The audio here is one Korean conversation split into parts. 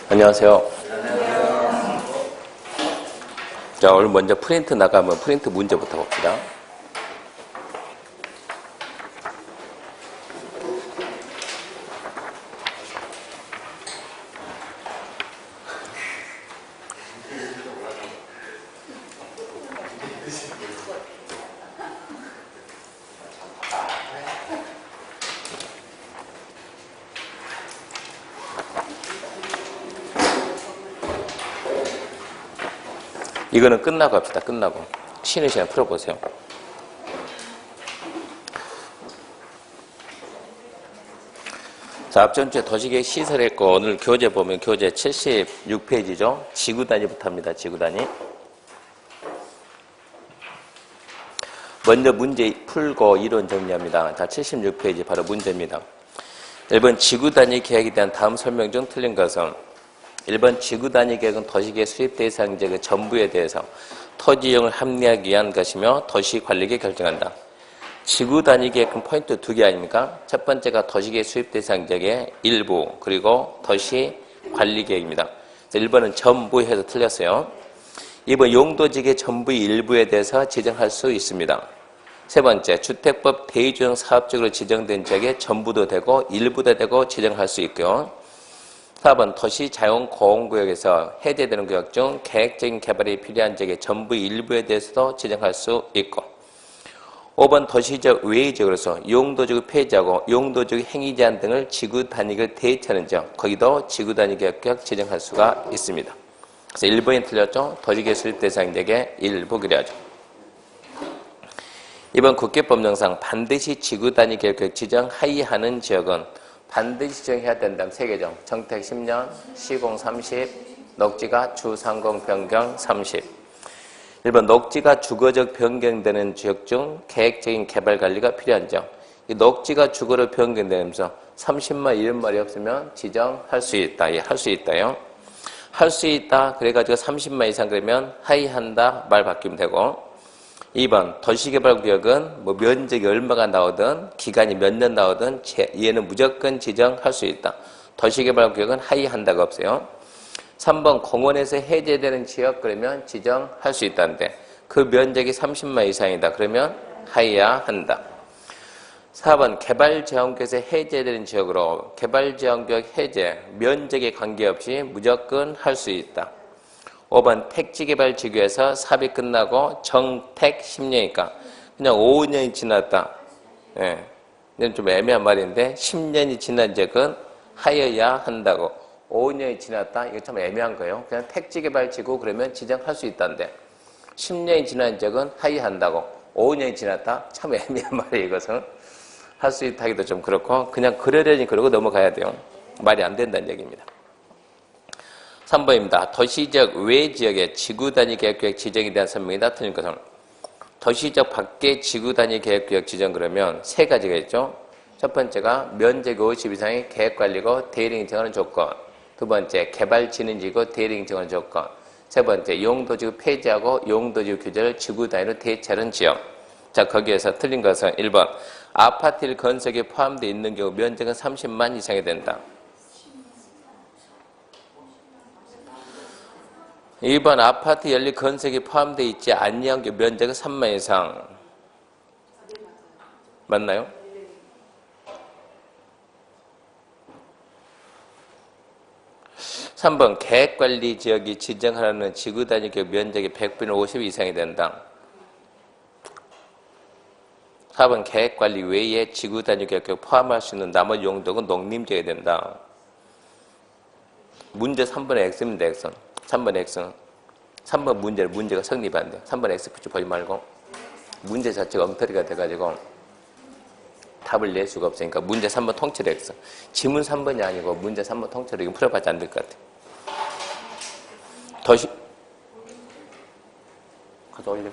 안녕하세요. 자, 오늘 먼저 프린트 나가면 프린트 문제부터 봅시다. 이거는 끝나고 합시다. 끝나고. 쉬는 시간 풀어보세요. 자, 앞전 주에 도시계획 시설했고 오늘 교재 보면 교재 76페이지죠. 지구단위부터 합니다. 지구단위. 먼저 문제 풀고 이론 정리합니다. 자, 76페이지 바로 문제입니다. 1번 지구단위 계획에 대한 다음 설명 중 틀린 것은 1번 지구단위 계획은 도시계획 수립 대상지의 그 전부에 대해서 토지 이용을 합리화하기 위한 것이며 도시관리계획 결정한다. 지구단위 계획은 포인트 2개 아닙니까? 첫 번째가 도시계획 수립 대상지의 일부 그리고 도시관리계획입니다. 1번은 전부 해서 틀렸어요. 2번 용도지구의 전부의 일부에 대해서 지정할 수 있습니다. 세 번째, 주택법 대의조정 사업적으로 지정된 지역에 전부도 되고 일부도 되고 지정할 수 있고요. 4번 도시자연공원구역에서 해제되는 구역 중 계획적인 개발이 필요한 지역의 전부의 일부에 대해서도 지정할 수 있고 5번 도시적 외의지역으로서 용도지구 폐지하고 용도지구 행위 제한 등을 지구단위를 대체하는 지역 거기도 지구단위 계획 지정할 수가 있습니다. 그래서 1번이 틀렸죠. 도시계획 수립 대상 지역의 일부 그래야죠. 이번 국회법령상 반드시 지구단위 계획 지정하여야하는 지역은 반드시 지정해야 된다면 3개죠. 정택 10년, 시공 30, 녹지가 주상공 변경 30. 1번 녹지가 주거적 변경되는 지역 중 계획적인 개발 관리가 필요한 지역. 이 녹지가 주거로 변경되면서 30만 이런 말이 없으면 지정할 수 있다. 예, 할 수 있다요. 할 수 있다. 그래가지고 30만 이상 그러면 하이한다 말 바뀌면 되고 2번 도시개발구역은 뭐 면적이 얼마가 나오든 기간이 몇 년 나오든 얘는 무조건 지정할 수 있다. 도시개발구역은 하이한다가 없어요. 3번 공원에서 해제되는 지역 그러면 지정할 수 있다는데 그 면적이 30만 이상이다. 그러면 하이야 한다. 4번 개발제한구역에서 해제되는 지역으로 개발제한구역 해제 면적에 관계없이 무조건 할 수 있다. 5번 택지개발지구에서 사업이 끝나고 정택 10년이니까 그냥 5년이 지났다. 예. 이건 좀 애매한 말인데 10년이 지난 지역은 하여야 한다고 5년이 지났다. 이거 참 애매한 거예요. 그냥 택지개발지구 그러면 지정할 수 있다는데 10년이 지난 지역은 하여한다고 5년이 지났다. 참 애매한 말이에요. 이것은 할 수 있다 하기도 좀 그렇고 그냥 그러려니 그러고 넘어가야 돼요. 말이 안 된다는 얘기입니다. 3번입니다. 도시적 외 지역의 지구단위 계획구역 지정에 대한 설명이다. 틀린 것은 도시적 밖의 지구단위 계획구역 지정 그러면 세 가지가 있죠. 첫 번째가 면적이 50 이상의 계획관리고 대리인이 정하는 조건. 두 번째 개발진흥지구 대리인이 정하는 조건. 세 번째 용도지구 폐지하고 용도지구 규제를 지구단위로 대체하는 지역. 자, 거기에서 틀린 것은 1번 아파트 1 건설에 포함되어 있는 경우 면적은 30만 이상이 된다. 2번 아파트 연립 건설이 포함되어 있지 아니한 경우 면적은 3만 이상. 맞나요? 삼 번 계획관리 지역이 지정하라는 지구단위 계획 면적이 100분의 50 이상이 된다. 4번 계획관리 외에 지구단위 계획 포함할 수 있는 나머지 용도는 농림지역이 된다. 문제 3번의 X입니다. X는. 3번 X는. 3번 문제가 성립이 안 돼요. 3번 X 붙여 보지 말고 문제 자체가 엉터리가 돼가지고 답을 낼 수가 없으니까 문제 3번 통째로 X. 지문 3번이 아니고 문제 3번 통째로 이거 풀어봤자 안 될 것 같아요. 가서 올려.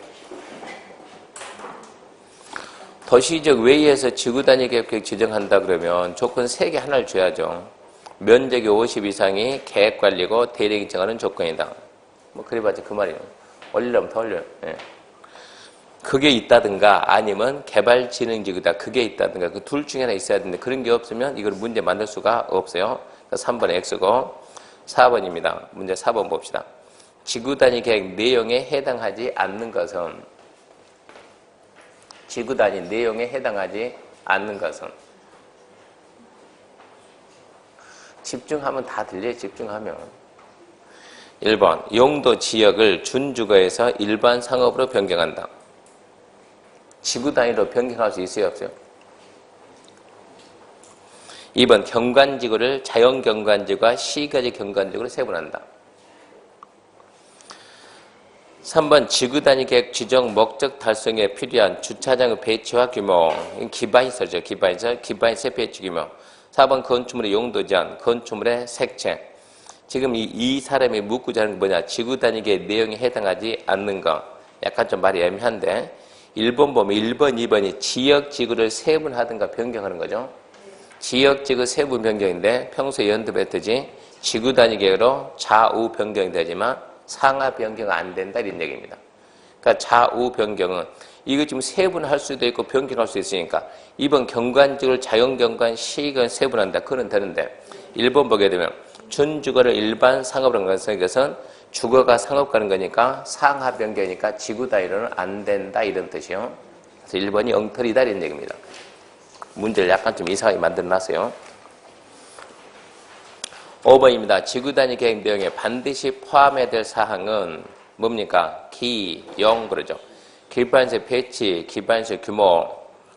도시적 외에서 지구단위 계획 지정한다 그러면 조건 3개 하나를 줘야죠. 면적이 50 이상이 계획관리고 대리인이 정하는 조건이다. 뭐 그래봤자 그 말이에요. 올리려면 더 올려요. 예. 그게 있다든가 아니면 개발진흥지구다. 그게 있다든가 그 둘 중에 하나 있어야 되는데 그런 게 없으면 이걸 문제 만들 수가 없어요. 3번에 X고 4번입니다. 문제 4번 봅시다. 지구단위 계획 내용에 해당하지 않는 것은 지구단위 내용에 해당하지 않는 것은 집중하면 다 들려요. 집중하면 1번 용도 지역을 준주거에서 일반 상업으로 변경한다. 지구 단위로 변경할 수 있어요? 없어요? 2번 경관지구를 자연경관지구와 시가지 경관지구로 세분한다. 3번 지구단위 계획 지정 목적 달성에 필요한 주차장의 배치와 규모. 기반시설이죠. 기반시설 배치 규모. 4번 건축물의 용도 제한, 건축물의 색채. 지금 이 사람이 묻고자 하는 게 뭐냐? 지구단위 계획 내용에 해당하지 않는 거. 약간 좀 말이 애매한데 1번 보면 1번, 2번이 지역지구를 세분하든가 변경하는 거죠. 지역지구 세분 변경인데 평소에 연습했듯이 지구단위 계획으로 좌우 변경이 되지만 상하 변경 안 된다 이런 얘기입니다. 그러니까 좌우 변경은 이거 지금 세분할 수도 있고 변경할 수 있으니까 2번 경관지구를 자연경관, 시간 세분한다. 그건 되는데 1번 보게 되면 준주거를 일반 상업으로 하는 것은 이것은 주거가 상업 가는 거니까 상하 변경이니까 지구 단위로는 안 된다 이런 뜻이요. 그래서 1번이 엉터리다 이런 얘기입니다. 문제를 약간 좀 이상하게 만들어놨어요. 5번입니다. 지구 단위 계획 내용에 반드시 포함해야 될 사항은 뭡니까? 기, 용 그러죠. 기반시설 배치, 기반시설 규모,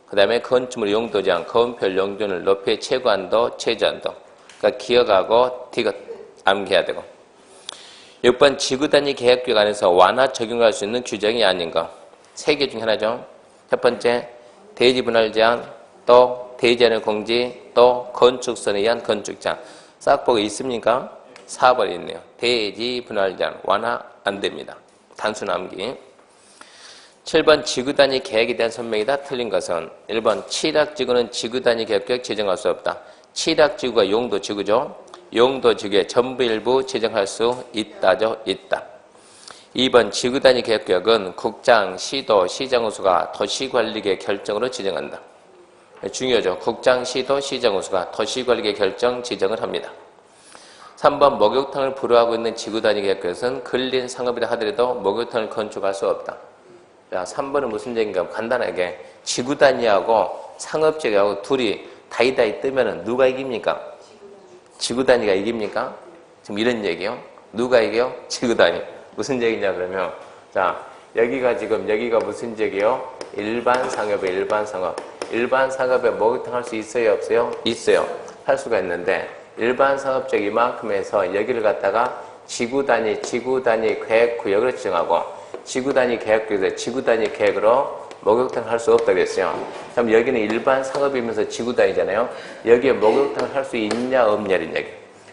그 다음에 건축물 용도 제한, 건폐율 용도를 높여 최고한도, 최저한도. 그러니까 기억하고 디귿 암기해야 되고. 6번 지구단위 계획규칙 안에서 완화 적용할 수 있는 규정이 아닌 거. 3개 중 하나죠. 첫 번째, 대지 분할 제한, 또 대지안의 공지, 또 건축선에 의한 건축 제한. 싹 보고 있습니까? 4번이 있네요. 대지 분할 제한 완화 안 됩니다. 단순 암기. 7번 지구단위 계획에 대한 설명이다. 틀린 것은 1번 칠학지구는 지구단위 계획 지정할 수 없다. 칠학지구가 용도지구죠. 용도지구의 전부 일부 지정할 수 있다죠. 있다. 2번 지구단위 계획구역은 국장, 시도, 시정우수가 도시관리계 결정으로 지정한다. 중요하죠. 국장, 시도, 시정우수가 도시관리계 결정 지정을 합니다. 3번 목욕탕을 불허하고 있는 지구단위 계획구역은 근린 상업이라 하더라도 목욕탕을 건축할 수 없다. 자, 3번은 무슨 얘기인가? 간단하게 지구단위하고 상업지구하고 둘이 다이다이 뜨면은 누가 이깁니까? 지구단위가 이깁니까? 지금 이런 얘기요. 누가 이겨요? 지구단위. 무슨 얘기냐 그러면 자 여기가 무슨 얘기요? 일반 상업이에요. 일반 상업. 일반 상업에 목욕탕 할 수 있어요? 없어요? 있어요. 할 수가 있는데 일반 상업적 이만큼 해서 여기를 갖다가 지구단위 계획구역으로 지정하고 지구단위 계획구역에서 지구단위 계획으로 목욕탕 할 수 없다고 했어요. 그럼 여기는 일반 상업이면서 지구단위잖아요. 여기에 목욕탕을 할 수 있냐 없냐 이런 얘기.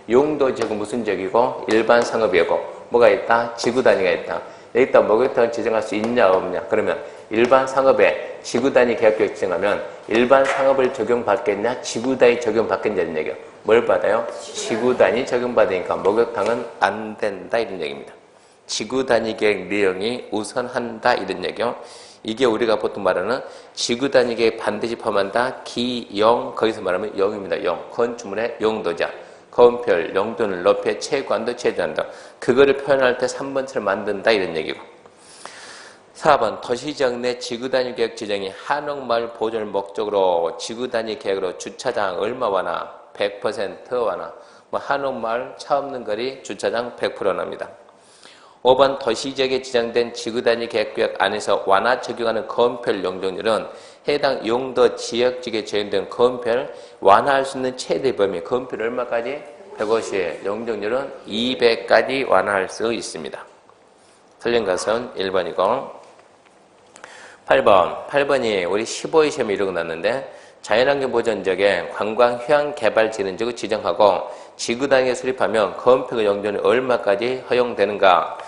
용도지구 무슨 지역이고 일반 상업이고 뭐가 있다? 지구단위가 있다. 여기다 목욕탕을 지정할 수 있냐 없냐. 그러면 일반 상업에 지구단위 계획구역 지정하면 일반 상업을 적용받겠냐 지구단위 적용받겠냐 이런 얘기예요. 뭘 받아요? 지구단위 적용받으니까 목욕탕은 안 된다 이런 얘기입니다. 지구단위 계획 내용이 우선한다 이런 얘기요. 이게 우리가 보통 말하는 지구단위 계획 반드시 포함한다. 기영 거기서 말하면 영입니다. 영. 건축물의 용도자. 건폐율, 용도를 높여 최고한도, 최저한도. 그거를 표현할 때 3번처럼 만든다 이런 얘기고. 4번 도시지역 내 지구단위 계획 지정이 한옥마을 보존을 목적으로 지구단위 계획으로 주차장 얼마 완화? 100% 완화. 뭐 한옥마을 차 없는 거리 주차장 100% 납니다. 5번 도시지역에 지정된 지구단위 계획구역 안에서 완화 적용하는 건폐율 용적률은 해당 용도 지역지역에 지정된 건폐율 완화할 수 있는 최대 범위 건폐율 얼마까지? 150. 용적률은 200까지 완화할 수 있습니다. 틀린 것은 1번이고 8번이 우리 15회 시험에 이러고 났는데 자연환경 보전지역에 관광 휴양 개발 진흥지구 지정하고 지구단위에 수립하면 건폐율 용적률이 얼마까지 허용되는가?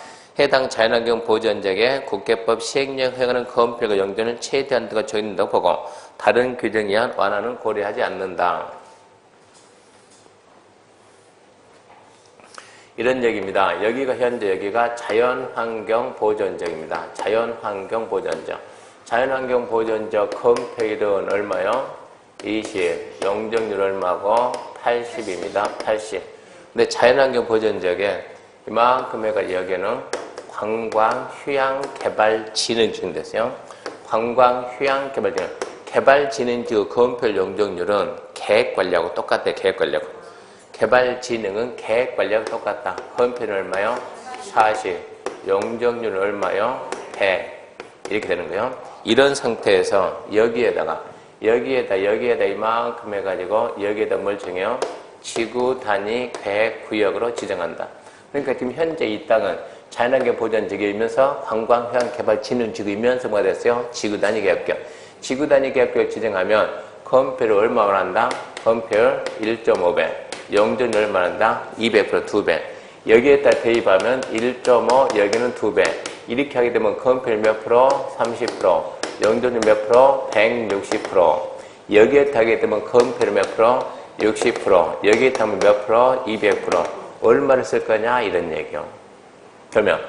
해당 자연환경 보전지역에 국계법 시행령 허용하는 건폐율 용적률 최대 한도가 정해진다고 보고 다른 규정에 의한 완화는 고려하지 않는다. 이런 얘기입니다. 여기가 현재 여기가 자연환경 보전지역입니다. 자연환경 보전지역. 자연환경 보존적 건폐율은 얼마요? 20. 용적률 얼마고? 80입니다. 80. 근데 자연환경 보존적에 이만큼의 여기는 관광휴양개발진흥지구 됐어요. 관광휴양개발진흥. 개발진흥지구 건폐율 용적률은 계획관리하고 똑같아요. 계획관리하고. 개발진흥은 계획관리하고 똑같다. 건폐율은 얼마요? 40. 용적률은 얼마요? 100. 이렇게 되는 거예요. 이런 상태에서 여기에다 이만큼 해가지고 여기에다 뭘 정해요? 지구 단위 계획구역으로 지정한다. 그러니까 지금 현재 이 땅은 자연환경 보존지구이면서 관광휴양개발진흥지구이면서 뭐가 됐어요? 지구 단위 계획구역. 지구 단위 계획구역 지정하면 건폐율 얼마나 한다? 건폐율 1.5배. 용적률 얼마나 한다? 200% 2배. 여기에다 대입하면 1.5, 여기는 2배. 이렇게 하게 되면 건폐율 몇 프로? 30%. 용적률 몇 프로? 160%. 여기에 타게 되면 건폐율 몇 프로? 60%. 여기에 타면 몇 프로? 200%. 얼마를 쓸 거냐? 이런 얘기요. 그러면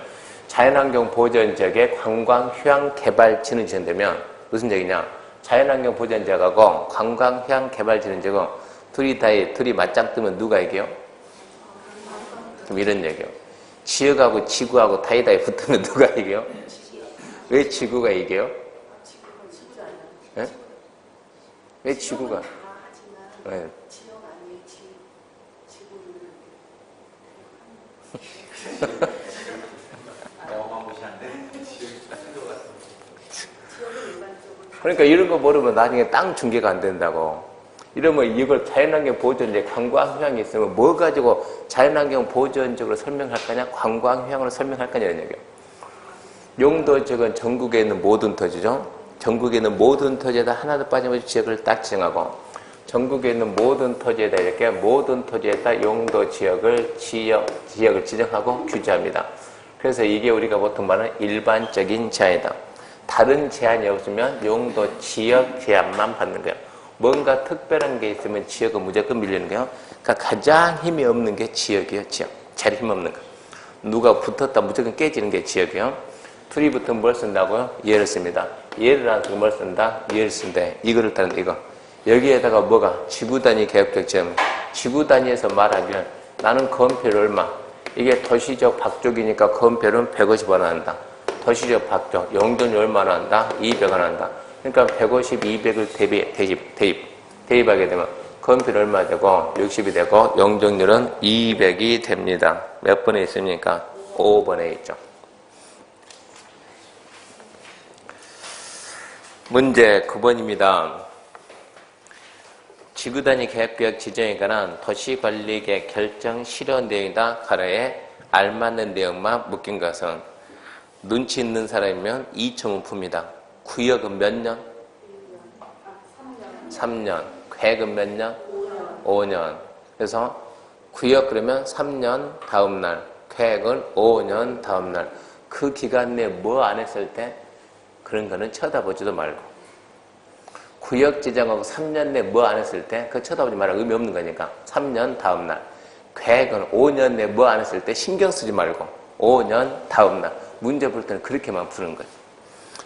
자연환경 보존지역에 관광휴양개발진흥지구 되면 무슨 얘기냐? 자연환경 보존지역하고 관광휴양개발진흥지구 둘이 맞짱 뜨면 누가 이겨요? 그럼 이런 얘기요. 지역하고 지구하고 다이다이 붙으면 누가 이겨요? 왜 지구가 이겨요? 네? 왜 지구가? 네. 그러니까 이런 거 모르면 나중에 땅 중개가 안 된다고. 이러면 이걸 자연환경 보존제 관광휴양이 있으면 뭐 가지고 자연환경 보존적으로 설명할 거냐? 관광휴양으로 설명할 거냐? 이런 얘기예요. 용도적은 전국에 있는 모든 토지죠. 전국에 있는 모든 토지에다 하나도 빠짐없이 지역을 딱 지정하고 전국에 있는 모든 토지에다 이렇게 모든 토지에다 용도 지역을 지정하고 규제합니다. 그래서 이게 우리가 보통 말하는 일반적인 제한이다. 다른 제한이 없으면 용도 지역 제한만 받는 거예요. 뭔가 특별한 게 있으면 지역은 무조건 밀리는 거예요. 그러니까 가장 힘이 없는 게 지역이에요. 지역. 제일 힘 없는 거. 누가 붙었다 무조건 깨지는 게 지역이에요. 둘이 붙으면 뭘 쓴다고요? 예를 씁니다. 예를 안 쓰고 뭘 쓴다? 예를 쓴대. 이거를 따는데 이거. 여기에다가 뭐가? 지구 단위 계획적 지점. 지구 단위에서 말하기는 나는 건폐율 얼마? 이게 도시적 박족이니까 건폐율은 150원 한다. 도시적 박족. 용적률 얼마나 한다? 200원 한다. 그러니까 150, 200을 대입하게 되면 건폐율 얼마 되고 60이 되고 용적률은 200이 됩니다. 몇 번에 있습니까? 5번에 있죠. 문제 9번입니다. 지구단위 계획구역 지정에 관한 도시관리계획 결정 실현 내용이다. 가로에 알맞는 내용만 묶인 것은 눈치 있는 사람이면 2점은 풉니다. 구역은 몇 년? 3년. 계획은 몇 년? 5년. 그래서 구역 그러면 3년 다음 날, 계획은 5년 다음 날. 그 기간 내에 뭐 안 했을 때 그런 거는 쳐다보지도 말고. 구역 지정하고 3년 내에 뭐 안 했을 때 그거 쳐다보지 말아. 의미 없는 거니까. 3년 다음 날. 계획은 5년 내에 뭐 안 했을 때 신경 쓰지 말고 5년 다음 날. 문제 볼 때는 그렇게만 푸는 거예요.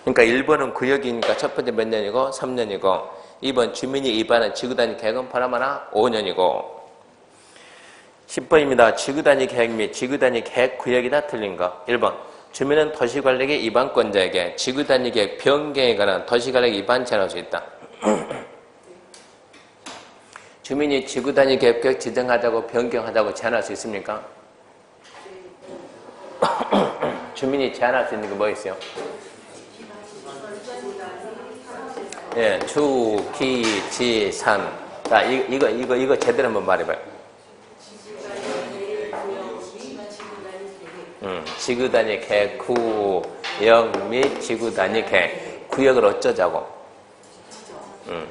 그러니까 1번은 구역이니까 첫 번째 몇 년이고 3년이고 2번 주민이 위반한 지구단위 계획은 바라마나 5년이고 10번입니다. 지구단위 계획 및 지구단위 계획 구역이다 틀린 거. 1번 주민은 도시관리계 위반권자에게 지구단위 계획 변경에 관한 도시관리계 위반 제한할 수 있다. 주민이 지구단위 계획 지정하자고 변경하자고 제한할 수 있습니까? 주민이 제한할 수 있는 게 뭐 있어요? 예, 주, 기, 지, 산. 자, 이거 제대로 한번 말해봐요. 지구단위 계획, 구역 및 지구단위 계획. 구역을 어쩌자고?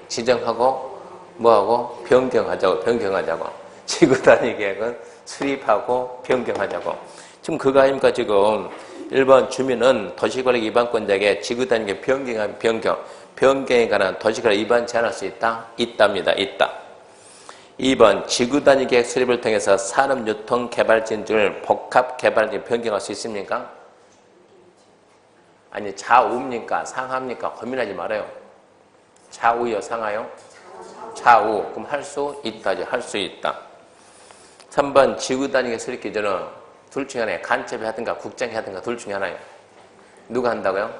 지정하고, 뭐하고? 변경하자고. 지구단위 계획은 수립하고, 변경하자고. 지금 그거 아닙니까, 지금. 1번 주민은 도시관리 위반권자에게 지구단위 계획 변경에 관한 도시관리 위반 제한할 수 있다? 있답니다. 있다. 2번 지구단위 계획 수립을 통해서 산업유통 개발진을 복합개발진 변경할 수 있습니까? 아니 좌우입니까? 상하입니까? 고민하지 말아요. 좌우요? 상하요? 좌우. 그럼 할 수 있다죠. 할 수 있다. 3번 지구 단위계 수립 기준은 둘 중에 하나예요. 간첩이 하든가 국장이 하든가 둘 중에 하나예요. 누가 한다고요?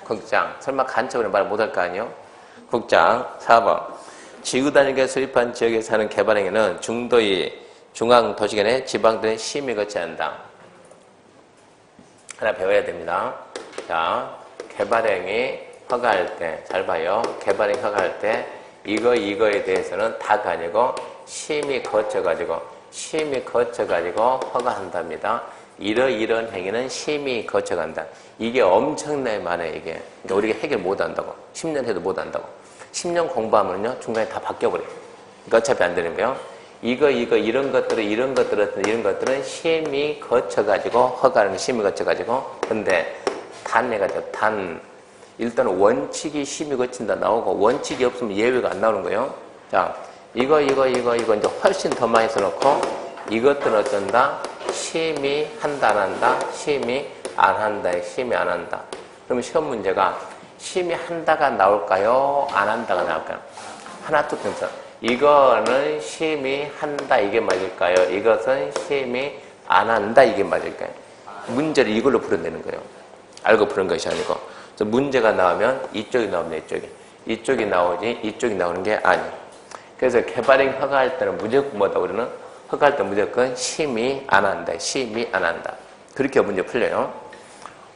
국장. 설마 간첩으로 말 못할 거 아니에요? 국장. 4번 지구 단위계 수립한 지역에 사는 개발행위는 중도의 중앙 도시圏의 지방들의 심의 거쳐야 한다. 하나 배워야 됩니다. 자, 개발행위 허가할 때, 잘 봐요. 개발행위 허가할 때 이거에 대해서는 다가 아니고 심의 거쳐가지고 허가한답니다. 이런 행위는 심의 거쳐간다. 이게 엄청나게 많아요, 이게. 그러니까 우리가 해결 못 한다고. 10년 해도 못 한다고. 10년 공부하면요, 중간에 다 바뀌어버려요. 그러니까 어차피 안 되는 거예요. 이런 것들은 심의 거쳐가지고, 허가하는 거 심의 거쳐가지고, 근데, 해가지고, 일단은 원칙이 심의 거친다 나오고, 원칙이 없으면 예외가 안 나오는 거예요. 자, 이거 이제 훨씬 더 많이 써놓고, 이것들은 어쩐다? 심의 한다, 안 한다? 심의 안 한다, 심의 안 한다. 그러면 시험 문제가 심의 한다가 나올까요? 안 한다가 나올까요? 하나 툭 끊어. 이거는 심의 한다, 이게 맞을까요? 이것은 심의 안 한다, 이게 맞을까요? 문제를 이걸로 풀어내는 거예요. 알고 푸는 것이 아니고. 그래서 문제가 나오면 이쪽이 나옵니다, 이쪽이 나오지, 이쪽이 나오는 게 아니에요. 그래서 개발행 허가할 때는 무조건 뭐다, 우리는? 허가할 때 무조건 심의 안 한다, 심의 안 한다. 그렇게 문제 풀려요.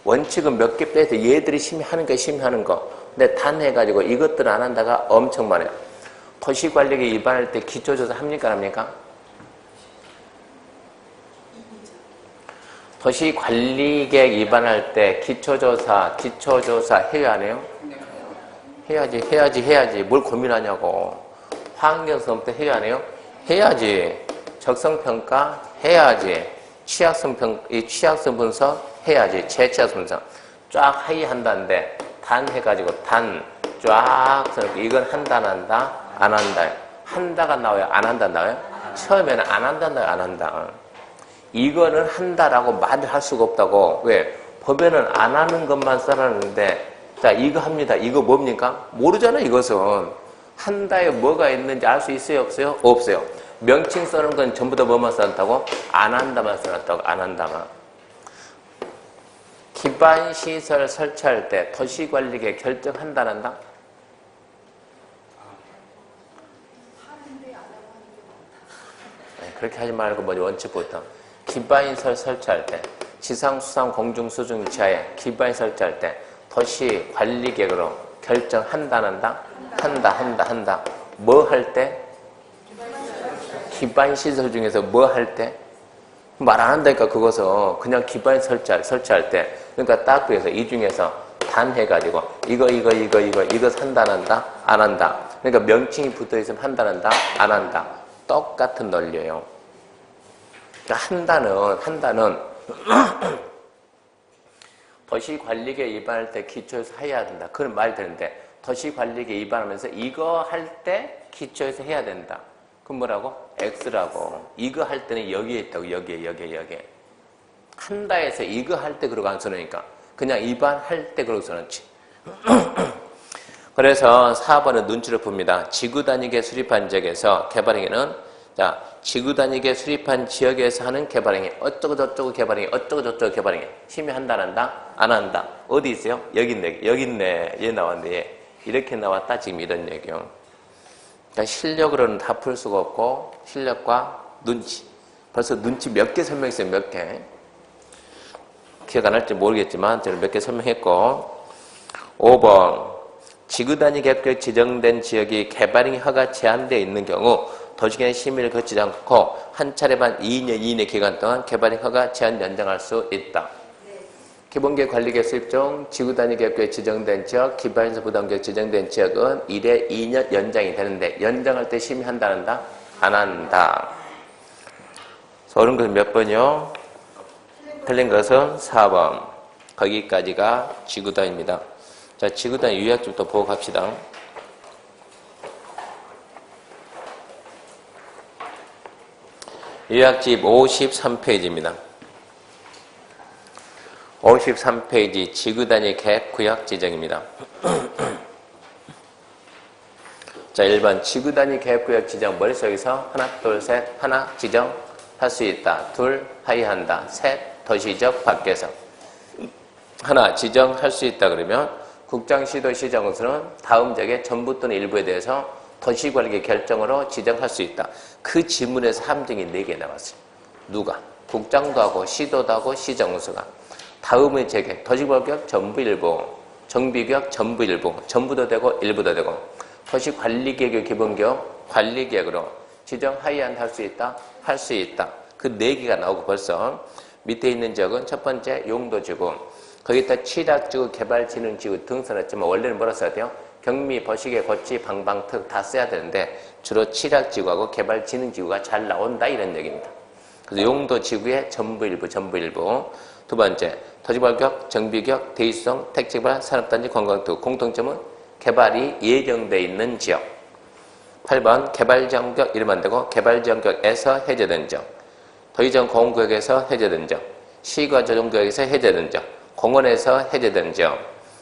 원칙은 몇 개 빼서 얘들이 심의하는 거. 근데 단 해가지고 이것들은 안 한다가 엄청 많아요. 도시관리계 위반할 때 기초조사 합니까, 안 합니까? 도시관리계획 위반할 때 기초조사 해야 안 해요? 해야지. 뭘 고민하냐고. 환경성 때 해야 안 해요? 해야지. 적성평가 해야지. 취약성 분석 해야지. 재취약성 분석. 쫙 회의한다는데, 해가지고 쫙 써놓고, 이건 한다, 안 한다? 안 한다. 한다가 나와요? 안 한다 나와요? 처음에는 안 한다 나와요? 안 한다. 이거는 한다라고 말을 할 수가 없다고. 왜? 법에는 안 하는 것만 써놨는데, 자, 이거 합니다. 이거 뭡니까? 모르잖아, 이것은. 한다에 뭐가 있는지 알 수 있어요? 없어요? 없어요. 명칭 써놓은 건 전부 다 뭐만 써놨다고? 안 한다만 써놨다고. 안 한다만. 기반시설 설치할 때 도시관리계 결정한다, 안 한다? 그렇게 하지 말고 먼저 원칙부터. 기반시설 설치할 때, 지상, 수상, 공중, 수중 지하에 기반시설 설치할 때 도시관리계획으로 결정한다, 안 한다? 한다. 뭐 할 때? 기반시설 중에서 뭐 할 때? 말 안 한다니까, 그것은. 그냥 기반시설 설치할 때. 그러니까 딱 그래서 이 중에서 단 해가지고 이거 산다, 안 한다? 안 한다. 그러니까 명칭이 붙어있으면 한다, 안 한다? 안 한다. 똑같은 논리예요. 그러니까 한다는 도시관리계 위반할 때 기초에서 해야 된다. 그런 말이 되는데 도시관리계 위반하면서 이거 할 때 기초에서 해야 된다. 그럼 뭐라고? X라고. 이거 할 때는 여기에 있다고. 여기에. 한다에서 이거 할 때 그러고 안 써놓으니까 그냥 위반할 때 그러고 써놓지. 그래서 4번은 눈치를 봅니다. 지구 단위계 수립한 지역에서 개발행위는, 자, 지구 단위계 수립한 지역에서 하는 개발행위, 어쩌고저쩌고 개발행위, 어쩌고저쩌고 개발행위. 심의한다, 안 한다? 안 한다. 어디 있어요? 여기 있네. 얘 나왔는데 얘. 이렇게 나왔다. 지금 이런 얘기요. 그러니까 실력으로는 다 풀 수가 없고 실력과 눈치. 벌써 눈치 몇 개 설명했어요. 몇 개. 기억 안 할지 모르겠지만 저는 몇 개 설명했고. 5번. 지구 단위 계획 지정된 지역이 개발행위 허가 제한되어 있는 경우 도시계획 심의를 거치지 않고 한 차례만 2년 이내 기간 동안 개발행위 허가 제한 연장할 수 있다. 기본계획 관리계획 수립 중 지구 단위 계획 지정된 지역, 기반시설 부담계획 지정된 지역은 1회 2년 연장이 되는데 연장할 때 심의한다, 안 한다? 안 한다. 옳은 것은 몇 번이요? 틀린 것은 4번. 거기까지가 지구 단위입니다. 자, 지구 단위 유약 좀 더 보고 갑시다. 유약집 53페이지입니다. 53페이지 지구단위 계획 구역 지정입니다. 자, 1번 지구단위 계획구역 지정 머릿속에서 하나, 둘, 셋, 하나 지정할 수 있다. 둘, 하이한다. 셋, 도시적 밖에서. 하나 지정할 수 있다 그러면 국장시도 시정으로는 다음 적의 전부 또는 일부에 대해서 도시관리 결정으로 지정할 수 있다. 그 지문에서 함정이 4개 나왔어요. 누가? 국장도 하고 시도도 하고 시정수가. 다음의 적에 도시관리구역 전부 일부, 정비구역 전부 일부, 전부도 되고 일부도 되고 도시관리계획의 기본계획, 관리계획으로 지정 하이한 할 수 있다, 할 수 있다. 그 4개가 나오고 벌써 밑에 있는 적은 첫 번째 용도지구, 거기다 취락지구, 개발진흥지구 등 써놨지만 원래는 뭐라 써야 돼요? 경미, 버시계, 고치, 방방특 다 써야 되는데 주로 취락지구하고 개발진흥지구가 잘 나온다 이런 얘기입니다. 그래서 용도지구의 전부 일부, 전부 일부. 두 번째, 도시개발구역, 정비구역, 대유성, 택지개발, 산업단지, 관광특 공통점은 개발이 예정되어 있는 지역. 8번 개발지역구역 이러면 안 되고 개발지역구역에서 해제된 지역, 도의정 공구역에서 해제된 지역, 시가 조정구역에서 해제된 지역, 공원에서 해제된 지역,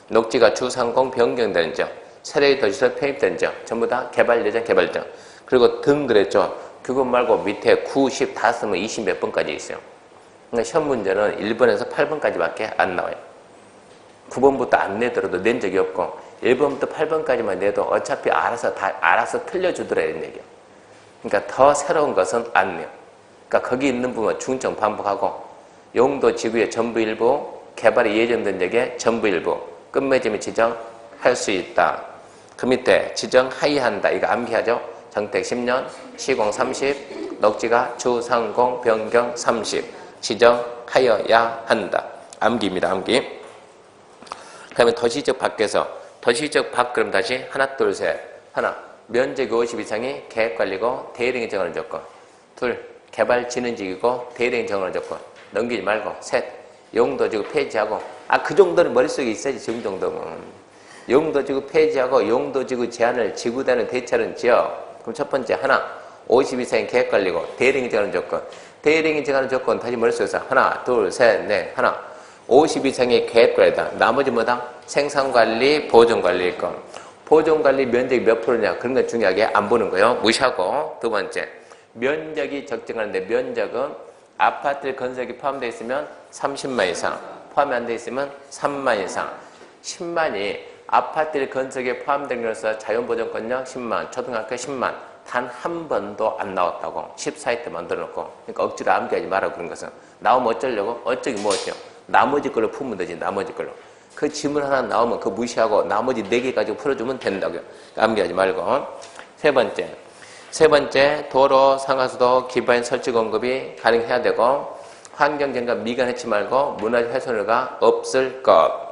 녹지가 주상공 변경된 지역, 세례의 도시설 편입된 지역 전부 다 개발 예정 개발 지역. 그리고 등 그랬죠. 그것 말고 밑에 9, 10 다 쓰면 20 몇 번까지 있어요. 그러니까 시험 문제는 1번에서 8번까지밖에 안 나와요. 9번부터 안 내더라도 낸 적이 없고 1번부터 8번까지만 내도 어차피 알아서 틀려주더라 이런 얘기예요. 그러니까 더 새로운 것은 안 내요. 그러니까 거기 있는 부분 중점 반복하고 용도 지구의 전부 일부, 개발이 예정된 적의 전부 일부, 끝맺음이 지정할 수 있다. 그 밑에 지정 하이한다. 이거 암기하죠. 정택 10년, 시공 30, 녹지가 주상공 변경 30. 지정하여야 한다. 암기입니다. 암기. 그 다음에 도시적 밖에서 도시적 밖 그럼 다시 하나 둘 셋. 하나 면적이 50 이상이 계획관리고 대행이 정하는 조건. 둘 개발진흥지구고 대행이 정하는 조건. 넘기지 말고. 셋 용도지구 폐지하고. 그 정도는 머릿속에 있어야지. 그 정도면 용도지구 폐지하고 용도지구 제한을 지구단위 대체하는 지역. 그럼 첫 번째 하나 50 이상의 계획관리고 대행이 정하는 조건. 대행이 정하는 조건 다시 머릿속에서 하나 둘 셋 넷. 하나 50 이상의 계획관리다. 나머지 뭐다? 생산관리, 보존관리일 거. 보존관리 면적이 몇 프로냐? 그런 거 중요하게 안 보는 거예요. 무시하고. 두 번째, 면적이 적정하는데 면적은 아파트 건설이 포함되어 있으면 30만 이상, 포함이 안 되어 있으면 3만 이상. 10만이 아파트 건설에 포함된 것으로서 자연보존권역 10만, 초등학교 10만. 단 한 번도 안 나왔다고. 14회 만들어 놓고. 그러니까 억지로 암기하지 마라 그런 것은. 나오면 어쩌려고? 어쩌기 뭐어때요? 나머지 걸로 풀면 되지. 나머지 걸로. 그 지문 하나 나오면 그거 무시하고 나머지 4개 가지고 풀어주면 된다고요. 암기하지 말고. 세 번째 도로, 상하수도, 기반 설치 공급이 가능해야 되고 환경정감 미관해치 말고 문화재 훼손가 없을 것.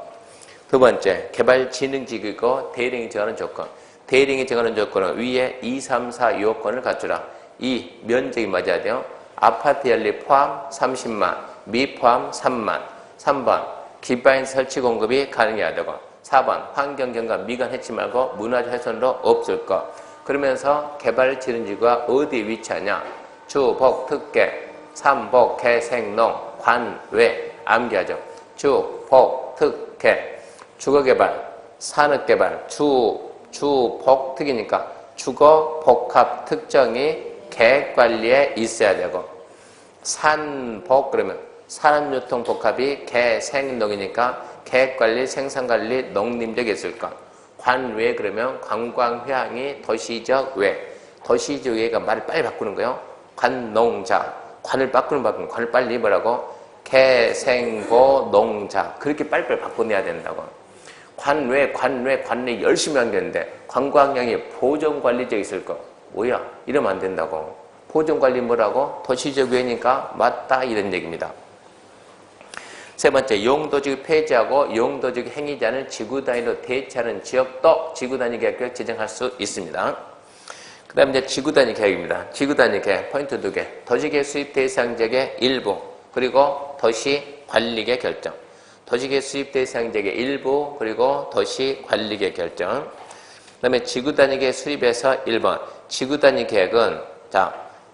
두 번째 개발진흥지구이고 대행이 정하는 조건. 대행이 정하는 조건은 위에 2, 3, 4 요건을 갖추라. 2. 면적이 맞아야 돼요. 아파트 연립 포함 30만, 미포함 3만. 3번 기반 설치 공급이 가능해야 되고 4번 환경경감 미관 해치 말고 문화재 훼손도 없을 것. 그러면서 개발진흥지구가 어디에 위치하냐? 주, 복, 특계, 삼복, 개, 생, 농, 관, 외. 암기하죠. 주, 복, 특계. 주거개발, 산업개발, 주, 복, 특이니까 주거, 복합, 특정이 계획관리에 있어야 되고 산복 그러면 산업유통복합이 개, 생, 농이니까 계획관리, 생산관리, 농림적이 있을 것. 관외 그러면 관광휴양이 도시적 외. 도시적 외가 말을 빨리 바꾸는 거예요. 관농자. 관을 바꾸는 관을 빨리 뭐라고? 개, 생, 고, 농자. 그렇게 빨리빨리 바꿔내야 된다고. 관외 열심히 하는 게 있는데 관광향이 보존관리적 있을 거. 뭐야? 이러면 안 된다고. 보존관리 뭐라고? 도시적 외니까 맞다 이런 얘기입니다. 세 번째, 용도지구 폐지하고 용도지구 행위지 않은 지구단위로 대체하는 지역도 지구단위 계획 지정할 수 있습니다. 그 다음에 이제 지구단위 계획입니다. 지구단위 계획 포인트 2개. 도시계획 수입 대상 지역의 일부 그리고 도시관리계 결정. 도시계획 수입 대상 지역의 일부 그리고 도시관리계 결정. 그 다음에 지구단위계획 수립에서 1번 지구단위 계획은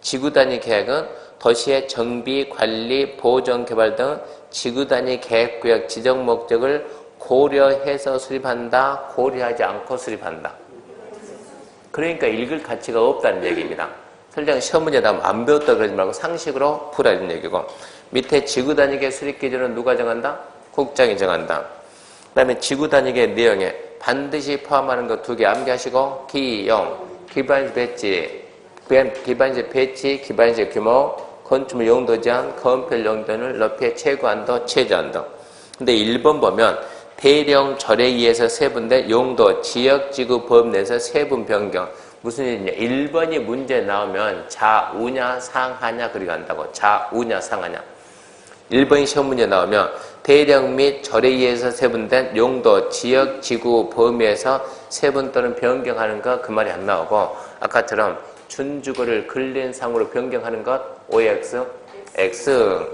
지구단위 계획은 도시의 정비, 관리, 보존, 개발 등 지구단위 계획구역 지정 목적을 고려해서 수립한다, 고려하지 않고 수립한다. 그러니까 읽을 가치가 없다는 얘기입니다. 설령 시험 문제 나오면 안 배웠다 그러지 말고 상식으로 풀어야는 얘기고, 밑에 지구단위계 수립 기준은 누가 정한다? 국장이 정한다. 그 다음에 지구단위계 내용에 반드시 포함하는 거 2개 암기하시고, 기용, 기반시 배치, 기반시 규모, 건축물 용도 제한, 건폐율 용도를 높여 최고한도, 최저한도. 근데 1번 보면 대령 절에 의해서 세분된 용도, 지역, 지구, 범 내에서 세분 변경. 무슨 일이냐? 1번이 문제 나오면 좌우냐, 상하냐, 그리 간다고. 좌우냐, 상하냐. 1번이 시험 문제 나오면 대령 및 절에 의해서 세분된 용도, 지역, 지구, 범위에서 세분 또는 변경하는 것, 그 말이 안 나오고, 아까처럼 준주거를 근린상으로 변경하는 것, OX, X.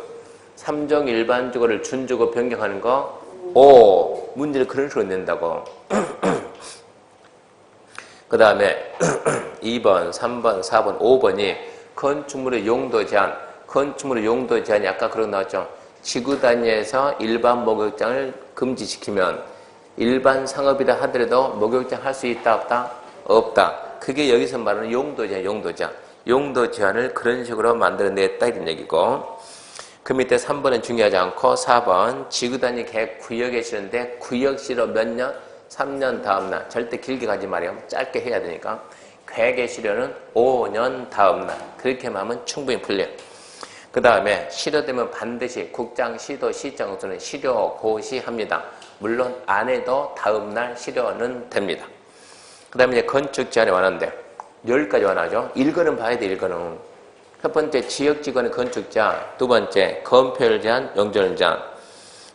3종 일반 주거를 준주거 변경하는 거, O. 문제를 그런 식으로 낸다고. 그 다음에 2번, 3번, 4번, 5번이 건축물의 용도 제한. 건축물의 용도 제한이 아까 그런 거 나왔죠. 지구 단위에서 일반 목욕장을 금지시키면 일반 상업이다 하더라도 목욕장 할 수 있다, 없다? 없다. 그게 여기서 말하는 용도 제한, 용도 제한. 용도 제한을 그런 식으로 만들어냈다 이런 얘기고, 그 밑에 3번은 중요하지 않고 4번 지구단위 계획 구역에 실는데 구역시로 몇 년? 3년 다음날. 절대 길게 가지 말아요. 짧게 해야 되니까. 계획의 실효는 5년 다음날. 그렇게만 하면 충분히 풀려요. 그 다음에 실효되면 반드시 국장, 시도, 시장으로는 실효, 고시합니다. 물론 안 해도 다음날 실효는 됩니다. 그 다음에 이제 건축 제한이 완화인데 10가지 완화죠. 1거는 봐야 돼, 1거는. 첫 번째, 지역지구의 건축 제한. 두 번째, 건폐율 제한, 용적률 제한.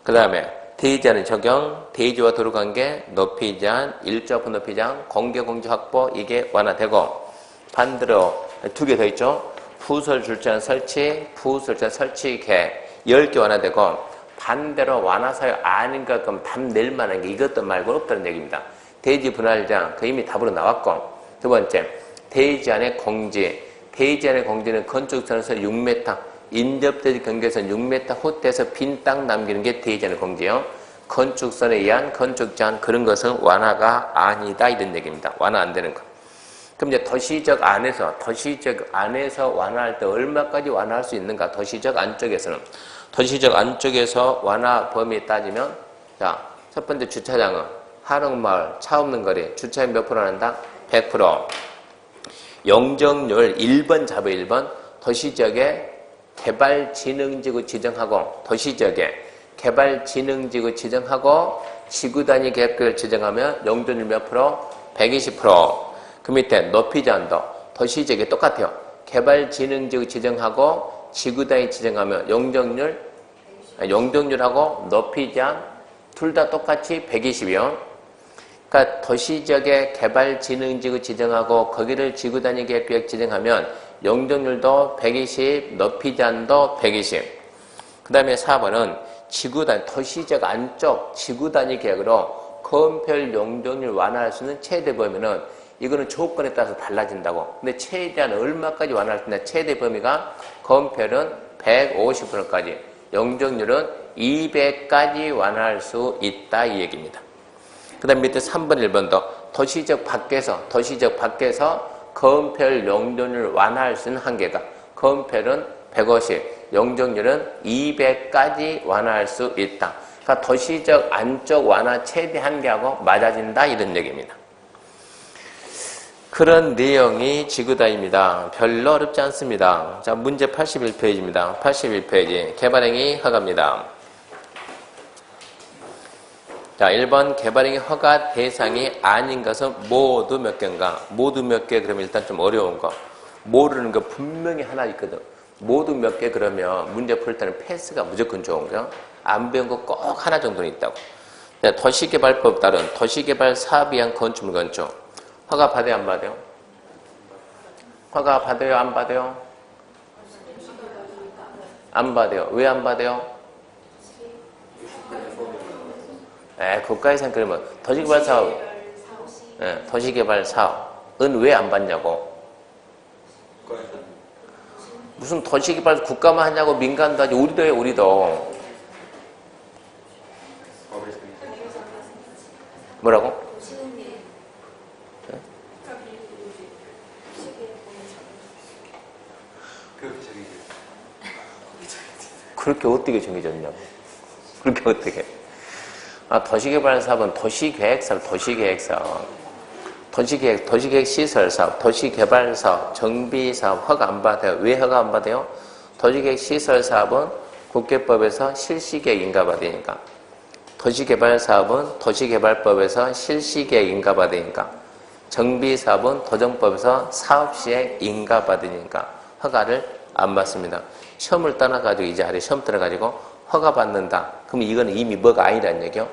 그 다음에 대지 제한의 적용, 대지와 도로 관계, 높이 제한, 일조합 높이 제한, 공개 확보, 이게 완화되고, 반대로 2개 더 있죠. 부설 줄제한 설치, 부설 줄제한 설치 계획 10개 완화되고, 반대로 완화 사유 아닌 것 그럼 답 낼 만한 게 이것도 말고 없다는 얘기입니다. 대지 분할 제한, 그 이미 답으로 나왔고, 두 번째, 대지 제한의 공지. 대지 제한의 공지는 건축선에서 6m, 인접대지 경계선 6m 후대에서 빈 땅 남기는 게 대지 제한의 공지요. 건축선에 의한 건축 제한, 그런 것은 완화가 아니다 이런 얘기입니다. 완화 안 되는 거. 그럼 이제 도시적 안에서 완화할 때 얼마까지 완화할 수 있는가? 도시적 안쪽에서는. 도시적 안쪽에서 완화 범위 따지면, 자, 첫 번째 주차장은 한옥마을, 차 없는 거리, 주차율 몇 프로 한다? 100%. 용적률 1번 잡아 1번. 도시적에 개발진흥지구 지정하고, 도시적에 개발진흥지구 지정하고, 지구단위 계획을 지정하면 용적률 몇 프로? 120%. 그 밑에 높이 제한도 도시지역에 똑같아요. 개발진흥지구 지정하고 지구단위 지정하면 용적률하고 높이 제한 둘 다 똑같이 120이요. 그러니까 도시지역에 개발진흥지구 지정하고 거기를 지구단위 계획 지정하면 용적률도 120, 높이 제한도 120. 그 다음에 4번은 지구단 도시지역 안쪽 지구단위 계획으로 건폐율 용적률 완화할 수 있는 최대 범위는, 이거는 조건에 따라서 달라진다고. 근데 최대한 얼마까지 완화할 수 있냐? 최대 범위가 건폐율은 150%까지, 용적률은 200까지 완화할 수 있다 이 얘기입니다. 그 다음 밑에 3번, 1번도 도시적 밖에서 건폐율 용적률을 완화할 수 있는 한계가, 건폐율은 150, 용적률은 200까지 완화할 수 있다. 그러니까 도시적 안쪽 완화 최대 한계하고 맞아진다 이런 얘기입니다. 그런 내용이 지구단위입니다. 별로 어렵지 않습니다. 자, 문제 81페이지입니다. 81페이지. 개발행위 허가입니다. 자, 1번 개발행위 허가 대상이 아닌 것은 모두 몇 개인가? 모두 몇 개 그러면 일단 좀 어려운 거. 모르는 거 분명히 하나 있거든. 모두 몇 개 그러면 문제 풀 때는 패스가 무조건 좋은 거야. 안 배운 거 꼭 하나 정도는 있다고. 도시개발법 따른 도시개발 사업에 의한 건축물 건축. 허가 받아요, 안 받아요? 허가 받아요, 안 받아요? 안 받아요. 왜 안 받아요? 국가예산 그러면 도시개발 사업, 도시개발 사업은 왜 안 받냐고? 무슨 도시개발 국가만 하냐고 민간도 하지. 우리도 해, 우리도. 그렇게 어떻게 정해졌냐고. 그렇게 어떻게. 도시개발사업은 도시계획사업, 도시계획시설사업, 도시개발사업, 정비사업 허가 안 받아요. 왜 허가 안 받아요? 도시계획시설사업은 국계법에서 실시계획 인가받으니까. 도시개발사업은 도시개발법에서 실시계획 인가받으니까. 정비사업은 도정법에서 사업시행 인가받으니까 허가를 안 받습니다. 시험을 떠나가지고 이 자리에 시험 떠나가지고 허가 받는다. 그럼 이거는 이미 뭐가 아니란 얘기요?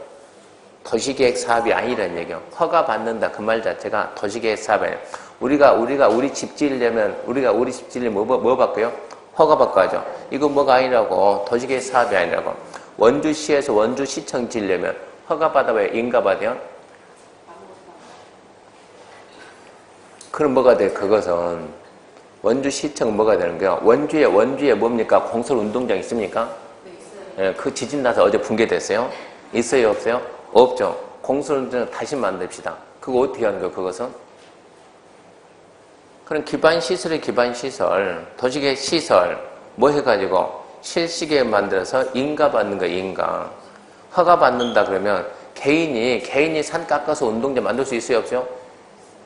도시계획 사업이 아니란 얘기요. 허가 받는다. 그 말 자체가 도시계획 사업이 아니에요. 우리가 우리 집 지으려면 우리 집 지으려면 뭐 받고요? 허가 받고 하죠. 이거 뭐가 아니라고. 도시계획 사업이 아니라고. 원주시에서 원주시청 지으려면 허가 받아봐야 인가 받아요? 그럼 뭐가 돼? 그것은 원주시청은 뭐가 되는 거예요? 원주에 뭡니까? 공설운동장 있습니까? 네, 있어요. 그 지진 나서 어제 붕괴됐어요? 있어요? 없어요? 없죠. 공설운동장 다시 만듭시다. 그거 어떻게 하는 거예요? 그것은? 그럼 기반시설의 기반시설, 도시계획 시설 뭐 해가지고 실시계획 만들어서 인가 받는 거예요. 인가. 허가 받는다 그러면 개인이 산 깎아서 운동장 만들 수 있어요? 없어요?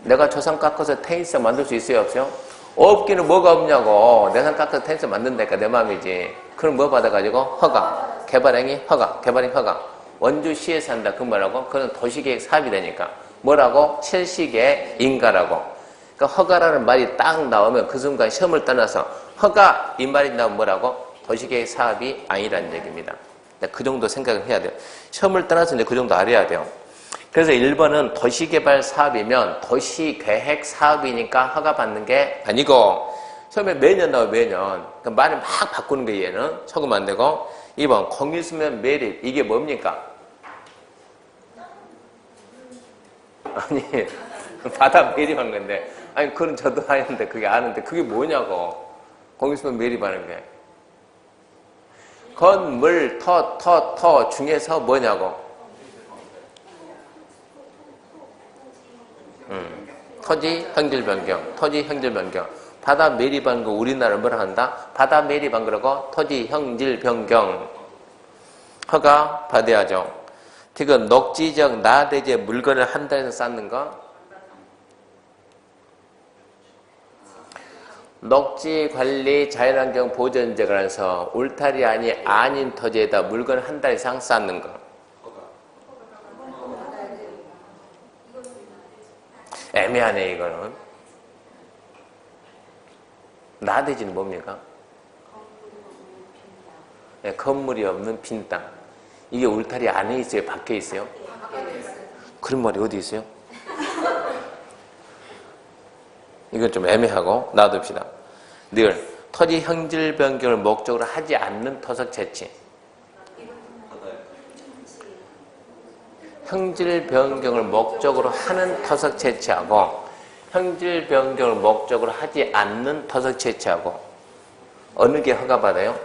내가 저 산 깎아서 테니스장 만들 수 있어요? 없어요? 없기는 뭐가 없냐고. 내 산 깎아서 테니스 만든다니까 내 마음이지. 그럼 뭐 받아가지고? 허가. 개발행위 허가. 개발행위 허가. 원주시에서 한다. 그 뭐라고? 그건 도시계획 사업이 되니까. 뭐라고? 실시계획 인가라고. 그러니까 허가라는 말이 딱 나오면 그 순간 시험을 떠나서 허가 이 말이 나오면 뭐라고? 도시계획 사업이 아니라는 얘기입니다. 그 정도 생각을 해야 돼요. 시험을 떠나서 이제 그 정도 알아야 돼요. 그래서 1번은 도시개발 사업이면 도시계획 사업이니까 허가 받는 게 아니고 처음에 매년 나와요. 매년. 그 말을 막 바꾸는 거예요. 얘는. 속으면 안 되고 2번 공유수면 매립. 이게 뭡니까? 아니 바다 매립한 건데 아니 그건 저도 아는데 그게 아는데 그게 뭐냐고. 공유수면 매립하는 게 건물 터 중에서 뭐냐고. 토지 형질 변경. 바다 매립한 거 우리나라 뭐라 한다? 바다 매립한 거라고 토지 형질 변경. 허가 받아야죠. 지금 녹지적 나대지에 물건을 한 달에서 쌓는 거. 녹지관리 자연환경 보전제 관해서 울타리 아닌 토지에다 물건을 한 달 이상 쌓는 거. 애매하네 이거는. 나대지는 뭡니까? 네, 건물이 없는 빈 땅. 이게 울타리 안에 있어요? 밖에 있어요? 그런 말이 어디 있어요? 이건 좀 애매하고 놔둡시다. 늘 토지 형질 변경을 목적으로 하지 않는 토석 채취. 형질 변경을 목적으로 하는 토석 채취하고 형질 변경을 목적으로 하지 않는 토석 채취하고 어느 게 허가받아요?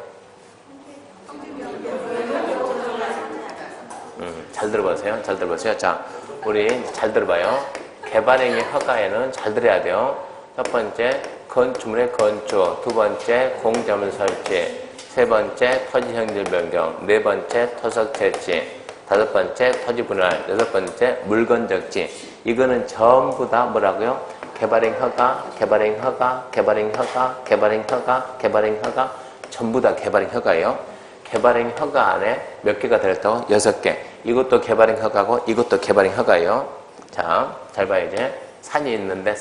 잘 들어보세요. 잘 들어보세요. 자, 우리 잘 들어봐요. 개발행위 허가에는 잘 들어야 돼요. 첫 번째, 건축물의 건축. 두 번째, 공자문 설치. 세 번째, 토지 형질 변경. 네 번째, 토석 채취. 다섯 번째, 토지 분할. 여섯 번째, 물건 적지. 이거는 전부 다 뭐라고요? 개발행 허가, 개발행 허가, 개발행 허가, 개발행 허가, 개발행 허가. 전부 다 개발행 허가예요. 개발행 허가 안에 몇 개가 들었다고? 6개. 이것도 개발행 허가고 이것도 개발행 허가예요. 자, 잘 봐요 이제. 산이 있는데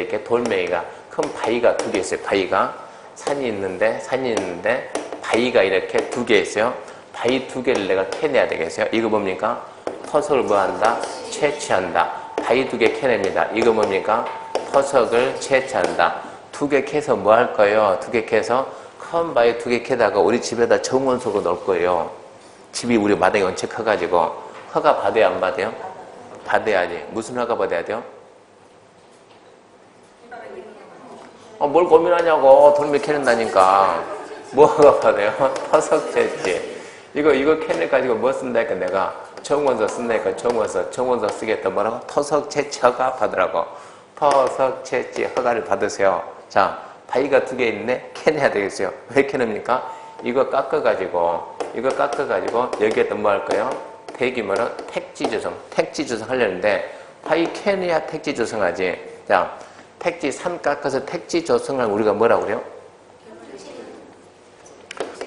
이렇게 돌멩이가 큰 바위가 2개 있어요. 바위가. 산이 있는데 바위가 이렇게 2개 있어요. 바위 2개를 내가 캐내야 되겠어요. 이거 뭡니까? 토석을 뭐 한다? 채취한다. 바위 2개 캐냅니다. 이거 뭡니까? 토석을 채취한다. 2개 캐서 뭐 할 거예요? 2개 캐서 큰 바위 2개 캐다가 우리 집에다 정원석으로 넣을 거예요. 집이 우리 마당이 원체 커가지고. 허가 받아야 안 받아요? 받아야지. 무슨 허가 받아야 돼요? 뭘 고민하냐고. 돌멩이 캐낸다니까. 뭐 허가 받아요? 토석 채취. 이거 캐내가지고 뭐 쓴다니까 내가 정원서 쓴다니까 정원서 쓰겠다. 뭐라고? 토석 채취 허가 받으라고. 토석 채취 허가를 받으세요. 자, 파이가 2개 있네? 캔해야 되겠어요. 왜 캔합니까? 이거 깎아가지고 여기에다 뭐 할 거예요? 대규모로 택지 조성 하려는데 파이 캔해야 택지 조성하지. 자, 택지 3 깎아서 택지 조성을 우리가 뭐라고 그래요?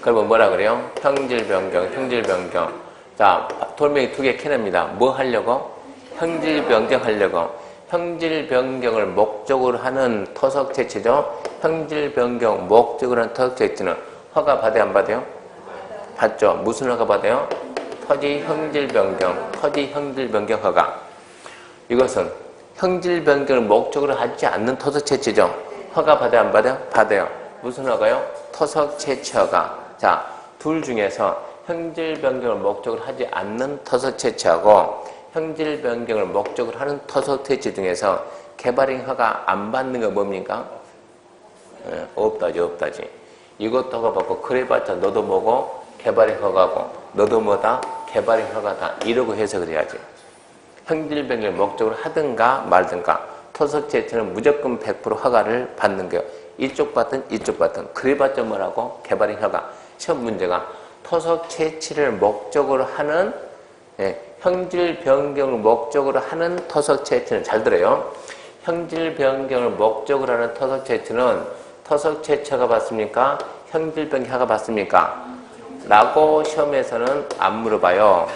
그러면 뭐라 그래요? 형질 변경. 자, 돌멩이 2개 캔합니다. 뭐 하려고? 형질 변경 하려고. 형질 변경을 목적으로 하는 토속 채취죠. 형질 변경 목적으로 하는 토속 채취는 허가 받아요, 안 받아요? 받죠. 무슨 허가 받아요? 토지 형질 변경 허가. 이것은 형질 변경을 목적으로 하지 않는 토속 채취죠. 허가 받아요, 안 받아요? 받아요. 무슨 허가요? 토속 채취 허가. 자, 둘 중에서 형질 변경을 목적으로 하지 않는 토속 채취하고 형질 변경을 목적으로 하는 토속 채취 중에서 개발행 허가 안 받는 거 뭡니까? 없다지. 이것도 허가 받고 그래봤자 너도 뭐고 개발행 허가고 너도 뭐다? 개발행 허가다. 이러고 해석을 해야지. 형질 변경을 목적으로 하든가 말든가 토속 채취는 무조건 100% 허가를 받는 거예요. 이쪽 받든 그래봤자 뭐라고? 개발행 허가. 시험 문제가 토속 채취를 목적으로 하는 형질 변경을 목적으로 하는 토속 채취는 잘 들어요. 형질 변경을 목적으로 하는 토속 채취는 토속 채취가 받습니까? 형질 변경가 받습니까? 라고 시험에서는 안 물어봐요.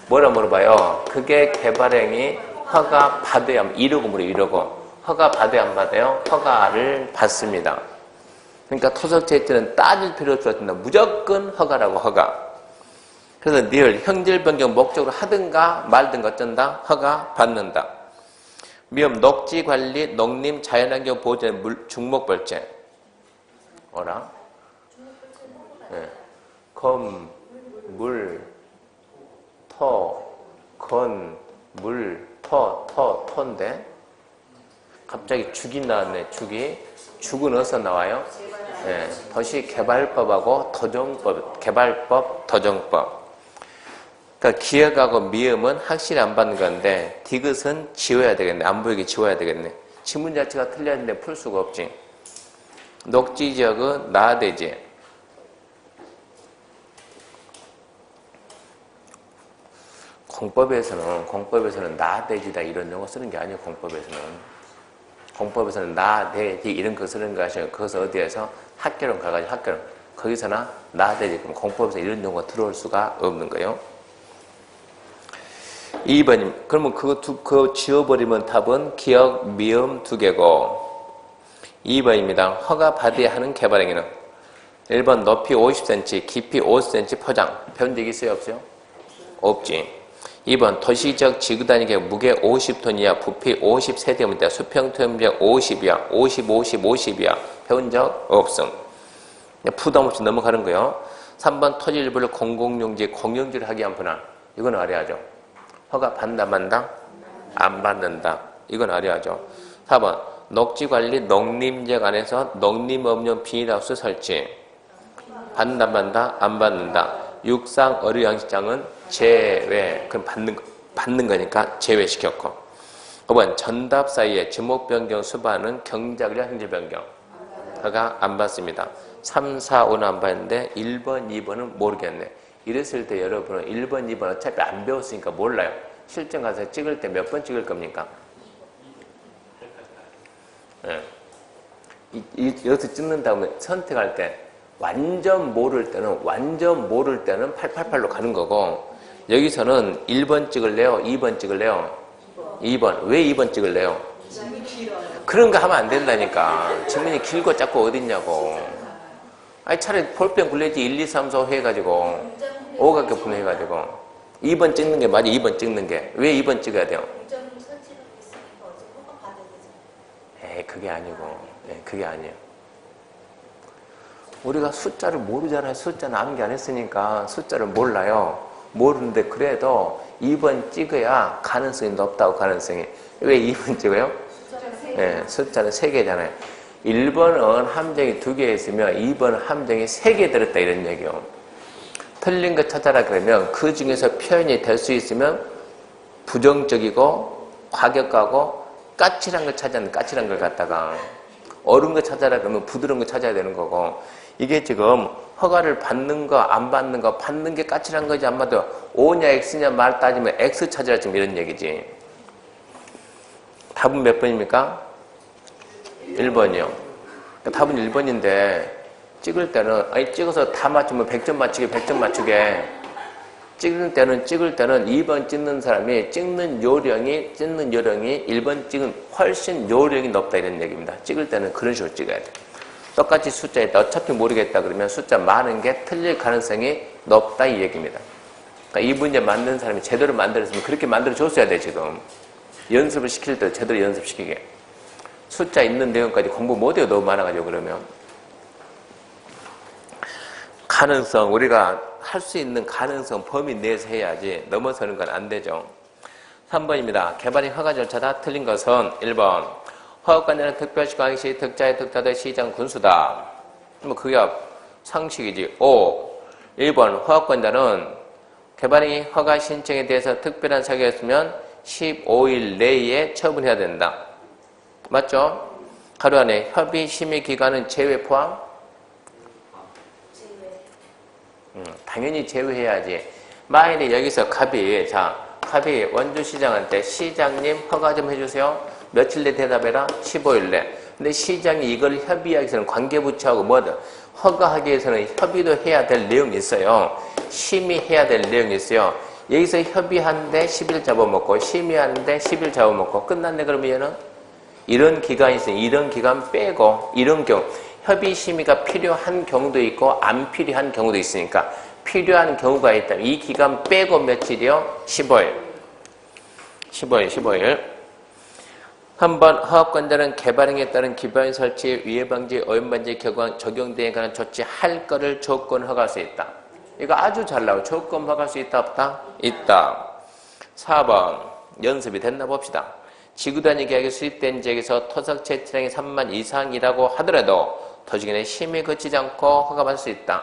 뭐라 물어봐요? 그게 개발행위 허가 받아야 이러고 물어요. 이러고 허가 받아야 안 받아요? 허가를 받습니다. 그러니까 토속 채취는 따질 필요 없습니다. 무조건 허가라고 허가. 그래서 늘 형질 변경 목적으로 하든가 말든가 어쩐다? 허가 받는다. 미음 녹지 관리 농림 자연환경 보존 중목벌제. 뭐라? 네. 검, 물, 토, 건, 물, 토인데 갑자기 죽이 나왔네. 죽은 어디서 나와요? 네, 도시개발법하고 개발법, 도정법. 그러니까 기억하고 미음은 확실히 안 받는 건데 디귿은 지워야 되겠네. 안 보이게 지워야 되겠네. 지문 자체가 틀렸는데 풀 수가 없지. 녹지지역은 나대지. 공법에서는 나대지다 이런 용어 쓰는 게 아니에요. 공법에서는 나대지 이런 거 쓰는 거 아시죠? 그것은 어디에서? 학교론 가가지고 학교론. 거기서나 나대지. 그럼 공법에서 이런 용어 들어올 수가 없는 거예요. 2번. 그러면 그거 지워버리면 답은 기억, 미음 2개고 2번입니다. 허가 받아야 하는 개발행위는 1번 높이 50cm, 깊이 50cm 포장. 배운 적 있어요? 없어요? 없지. 2번 도시적 지구단위 계획 무게 50톤 이하, 부피 50세제곱미터, 수평토면적 50이야. 50이야. 배운 적 없음. 부담 없이 넘어가는 거예요. 3번 토지 일부를 공공용지, 공용지를 하기 한 분할. 이건 알아야죠. 허가 받는다, 만다? 안 받는다. 이건 알아야죠. 4번 녹지관리 농림지역 안에서 농림업용 비닐하우스 설치. 받는다, 만다? 안 받는다. 육상 어류 양식장은 제외. 그럼 받는 거니까 제외시켰고. 5번 전답 사이에 지목 변경 수반은 경작이나 형질 변경. 허가 안 받습니다. 3, 4, 5는 안 받는데 1번, 2번은 모르겠네. 이랬을 때 여러분은 1번, 2번 어차피 안 배웠으니까 몰라요. 실전 가서 찍을 때 몇 번 찍을 겁니까? 네. 여기서 찍는 다음에 선택할 때 완전 모를 때는 888로 가는 거고 여기서는 1번 찍을래요? 2번 찍을래요? 2번. 왜 2번 찍을래요? 그런 거 하면 안 된다니까. 지문이 길고 작고 어딨냐고. 아니 차라리 볼펜 굴레지 1, 2, 3, 4 해가지고 5각격 분해해가지고 2번 찍는 게 맞아. 2번 찍는 게. 왜 2번 찍어야 돼요? 에이 그게 아니고. 그게 아니에요. 우리가 숫자를 모르잖아요. 숫자는 암기 안 했으니까 숫자를 몰라요. 모르는데 그래도 2번 찍어야 가능성이 높다고 가능성이. 왜 2번 찍어요? 숫자는 3개잖아요. 1번은 함정이 2개 있으면 2번은 함정이 3개 들었다 이런 얘기예요. 틀린 거 찾아라 그러면 그 중에서 표현이 될 수 있으면 부정적이고 과격하고 까칠한 걸 찾았는데 까칠한 걸 갖다가 얼은 거 찾아라 그러면 부드러운 거 찾아야 되는 거고, 이게 지금 허가를 받는 거 안 받는 거, 받는 게 까칠한 거지 안 받아 O냐 X냐 말 따지면 X 찾으라 지금 이런 얘기지. 답은 몇 번입니까? 1번이요. 답은 1번인데 찍을 때는 아니 찍어서 다 맞추면 100점 맞추게 100점 맞추게 찍을 때는 2번 찍는 사람이 찍는 요령이 1번 찍은 훨씬 요령이 높다 이런 얘기입니다. 찍을 때는 그런 식으로 찍어야 돼. 똑같이 숫자에 어차피 모르겠다 그러면 숫자 많은 게 틀릴 가능성이 높다 이 얘기입니다. 그러니까 이 문제 만든 사람이 제대로 만들었으면 그렇게 만들어줬어야 돼. 지금 연습을 시킬 때 제대로 연습시키게. 숫자 있는 내용까지 공부 못해요. 너무 많아가지고. 그러면 가능성, 우리가 할 수 있는 가능성 범위 내에서 해야지 넘어서는 건 안 되죠. 3번입니다. 개발인 허가 절차다. 틀린 것은 1번 허가관자는 특별시 광역시 특자의 특자의 시장 군수다. 뭐 그게 상식이지. 1번 허가관자는 개발인이 허가 신청에 대해서 특별한 사유가 있으면 15일 내에 처분해야 된다. 맞죠? 하루 안에 협의 심의 기간은 제외 포함? 당연히 제외해야지. 만일에 여기서 갑이 원주시장한테 시장님 허가 좀 해주세요. 며칠 내 대답해라? 15일 내. 근데 시장이 이걸 협의하기 위해서는 관계부처하고 뭐든 허가하기 위해서는 협의도 해야 될 내용이 있어요. 심의해야 될 내용이 있어요. 여기서 협의하는데 10일 잡아먹고 심의하는데 10일 잡아먹고 끝났네. 그러면 얘는 이런 기간이 있어요. 이런 기간 빼고 이런 경우 협의 심의가 필요한 경우도 있고 안 필요한 경우도 있으니까 필요한 경우가 있다면 이 기간 빼고 며칠이요? 15일. 15일. 한번 허업권자는 개발행에 따른 기반 설치, 위해 방지, 오염 방지 적용대에 관한 조치할 거를 조건 허가할 수 있다. 이거 아주 잘 나와요. 조건 허가할 수 있다 없다? 있다. 4번 연습이 됐나 봅시다. 지구단위 계약이 수립된 지역에서 토석 채취량이 3만 이상이라고 하더라도 토지기간에 심의 거치지 않고 허가받을 수 있다.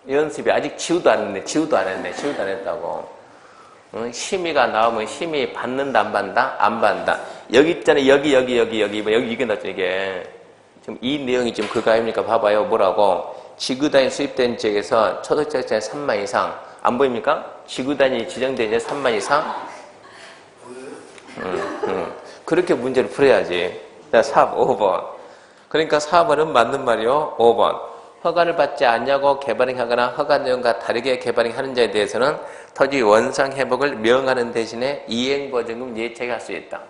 연습이 아직 지우도 안 했다고. 심의가 나오면 심의 받는다 안 받는다? 안 받는다. 여기 있잖아요. 여기 이게 나죠. 이게 지금 이 내용이 지금 그거 아닙니까? 봐봐요. 뭐라고? 지구단위 수립된 지역에서 토석 채취량이 3만 이상. 안 보입니까? 지구단위 지정된 지역 3만 이상? 그렇게 문제를 풀어야지. 5번. 그러니까 4번은 맞는 말이요. 5번. 허가를 받지 않냐고 개발행하거나 허가 내용과 다르게 개발행하는 자에 대해서는 토지 원상 회복을 명하는 대신에 이행보증금 예책할 수 있다.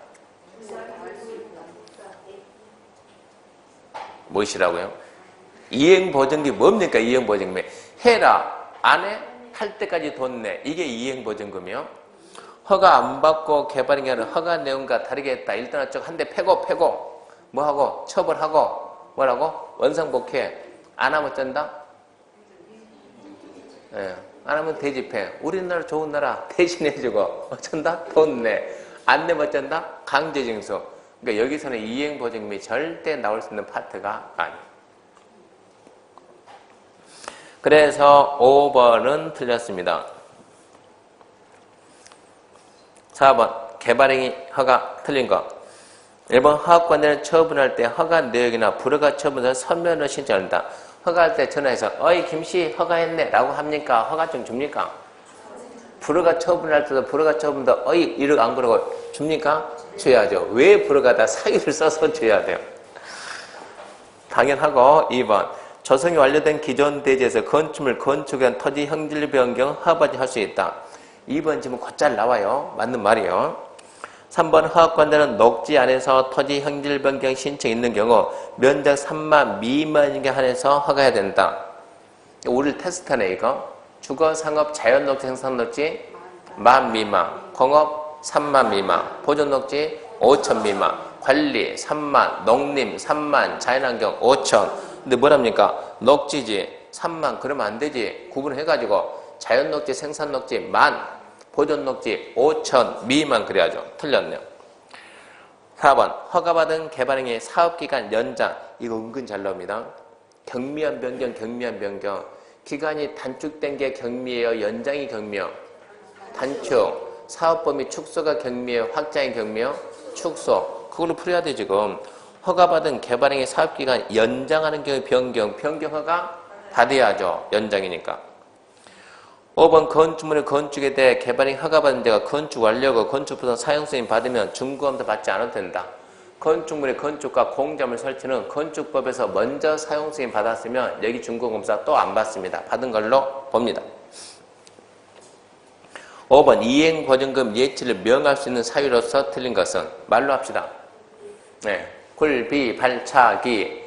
무엇이라고요? 이행보증금이 뭡니까? 이행보증금이 해라. 안 해? 할 때까지 돈 내. 이게 이행보증금이요. 허가 안 받고 개발행하는 허가 내용과 다르게 했다. 일단 어쩌고 한 대 패고 뭐하고 처벌하고 뭐라고? 원상복귀해. 안 하면 쩐다? 예, 안 하면 대집해. 우리나라 좋은 나라 대신해주고 어쩐다? 돈 내. 안 내면 어쩐다? 강제징수. 그러니까 여기서는 이행보증금이 절대 나올 수 있는 파트가 아니에요. 그래서 5번은 틀렸습니다. 4번 개발행위 허가 틀린 거. 1번 허가권자는 처분할 때 허가 내역이나 불허가 처분서 서면으로 신청한다. 허가할 때 전화해서 어이 김씨 허가했네 라고 합니까? 허가증 줍니까? 불허가 처분할 때도 불허가 처분도 어이 이렇게 안 그러고 줍니까? 줘야죠. 왜 불허가다 사유를 써서 줘야 돼요. 당연하고 2번 조성이 완료된 기존 대지에서 건축물 건축한 토지 형질 변경 허가받이 할 수 있다. 2번 지금 곧잘 나와요. 맞는 말이요. 3번 허가권자는 녹지 안에서 토지 형질 변경 신청 있는 경우 면적 3만 미만인 게 한해서 허가해야 된다. 우리를 테스트하네 이거. 주거, 상업, 자연녹지, 생산녹지 1만 미만, 공업 3만 미만, 보존녹지 5천 미만, 관리 3만, 농림 3만, 자연환경 5천. 근데 뭐랍니까? 녹지지 3만 그러면 안 되지. 구분해가지고 자연녹지, 생산녹지 1만, 보존녹지 5천 미만 그래야죠. 틀렸네요. 4번 허가받은 개발행위 사업기간 연장. 이거 은근 잘 나옵니다. 경미한 변경. 기간이 단축된 게 경미예요? 연장이 경미요? 단축. 사업범위 축소가 경미예요? 확장이 경미요? 축소. 그걸로 풀어야 돼 지금. 허가받은 개발행위 사업기간 연장하는 경우 변경 허가 받아야죠. 연장이니까. 5번 건축물의 건축에 대해 개발행위 허가받은 데가 건축 완료고 건축부서 사용승인 받으면 중개검사 받지 않아도 된다. 건축물의 건축과 공작물 설치는 건축법에서 먼저 사용승인 받았으면 여기 중개검사 또 안 받습니다. 받은 걸로 봅니다. 5번 이행보증금 예치를 명할 수 있는 사유로서 틀린 것은 말로 합시다. 네. 굴비, 발차기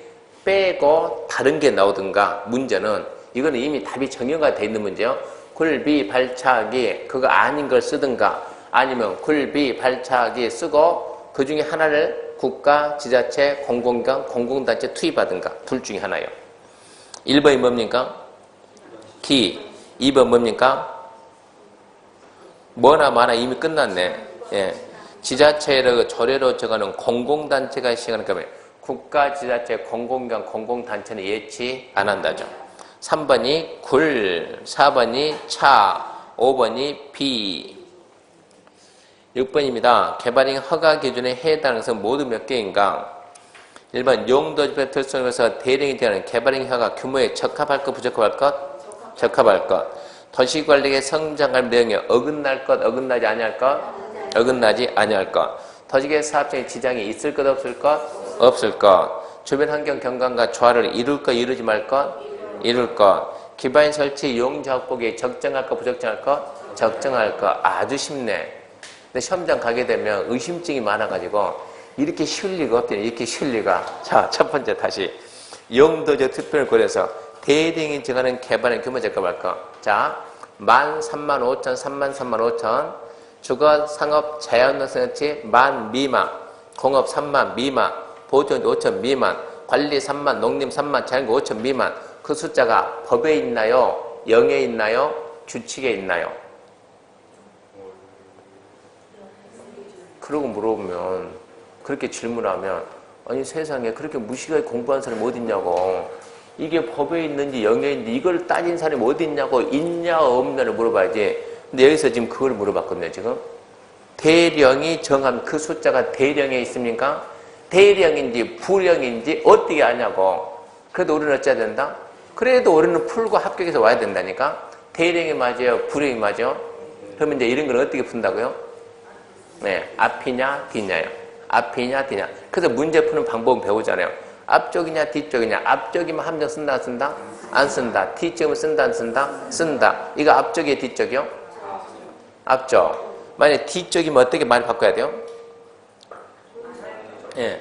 빼고 다른 게 나오든가 문제는 이거는 이미 답이 정형화 돼 있는 문제요. 굴비, 발차기 그거 아닌 걸 쓰든가 아니면 굴비, 발차기 쓰고 그 중에 하나를 국가, 지자체, 공공기관, 공공단체 투입하든가 둘 중에 하나예요. 1번이 뭡니까? 기. 2번 뭡니까? 뭐나 마나 이미 끝났네. 예. 지자체를 조례로 정하는 공공단체가 시행하는 경우에 국가, 지자체, 공공기관, 공공단체는 예치 안 한다죠. 3번이 굴, 4번이 차, 5번이 비. 6번입니다. 개발행 허가 기준에 해당하는 것은 모두 몇 개인가? 1번 용도집회 특성에서 대량이 되는 개발행 허가 규모에 적합할 것, 부적합할 것? 적합할 것. 도시관리의 성장할 내용에 어긋날 것, 어긋나지 아니할 것? 어긋나지 아니할 것. 도시계 사업장에 지장이 있을 것, 없을 것? 없을 것. 주변 환경 경관과 조화를 이룰 것, 이루지 말 것? 이룰 것. 기반 설치 용지 확보에 적정할 것, 부적정할 것? 적정할 것. 아주 쉽네. 근데 시험장 가게 되면 의심증이 많아가지고 이렇게 쉬울 리가 없더니 이렇게 쉬울 리가. 자, 첫 번째 다시. 용도적 특별을 고려해서 대량이 정하는 개발의 규모 적합할 것. 자, 13,500, 33,500. 주거, 상업, 자연노선업체 10,000 미만. 공업 3만 미만. 보존 5,000 미만. 관리 3만, 농림 3만, 자연고 5,000 미만. 그 숫자가 법에 있나요? 영에 있나요? 규칙에 있나요? 그러고 물어보면 그렇게 질문하면 아니 세상에 그렇게 무식하게 공부한 사람이 어디 있냐고. 이게 법에 있는지 영에 있는지 이걸 따진 사람이 어디 있냐고. 있냐 없냐를 물어봐야지. 근데 여기서 지금 그걸 물어봤거든요. 지금 대령이 정한 그 숫자가 대령에 있습니까? 대령인지 불령인지 어떻게 아냐고. 그래도 우리는 어찌해야 된다? 그래도 우리는 풀고 합격해서 와야 된다니까. 대령이 맞아요? 불령이 맞아요? 그러면 이제 이런 걸 어떻게 푼다고요? 네, 앞이냐 뒤냐요. 앞이냐 뒤냐. 그래서 문제 푸는 방법은 배우잖아요. 앞쪽이냐 뒤쪽이냐. 앞쪽이면 함정 쓴다 안 쓴다? 안 쓴다. 뒤쪽이면 쓴다 안 쓴다? 쓴다. 이거 앞쪽이에요 뒤쪽이요? 앞쪽. 만약에 뒤쪽이면 어떻게 많이 바꿔야 돼요? 예.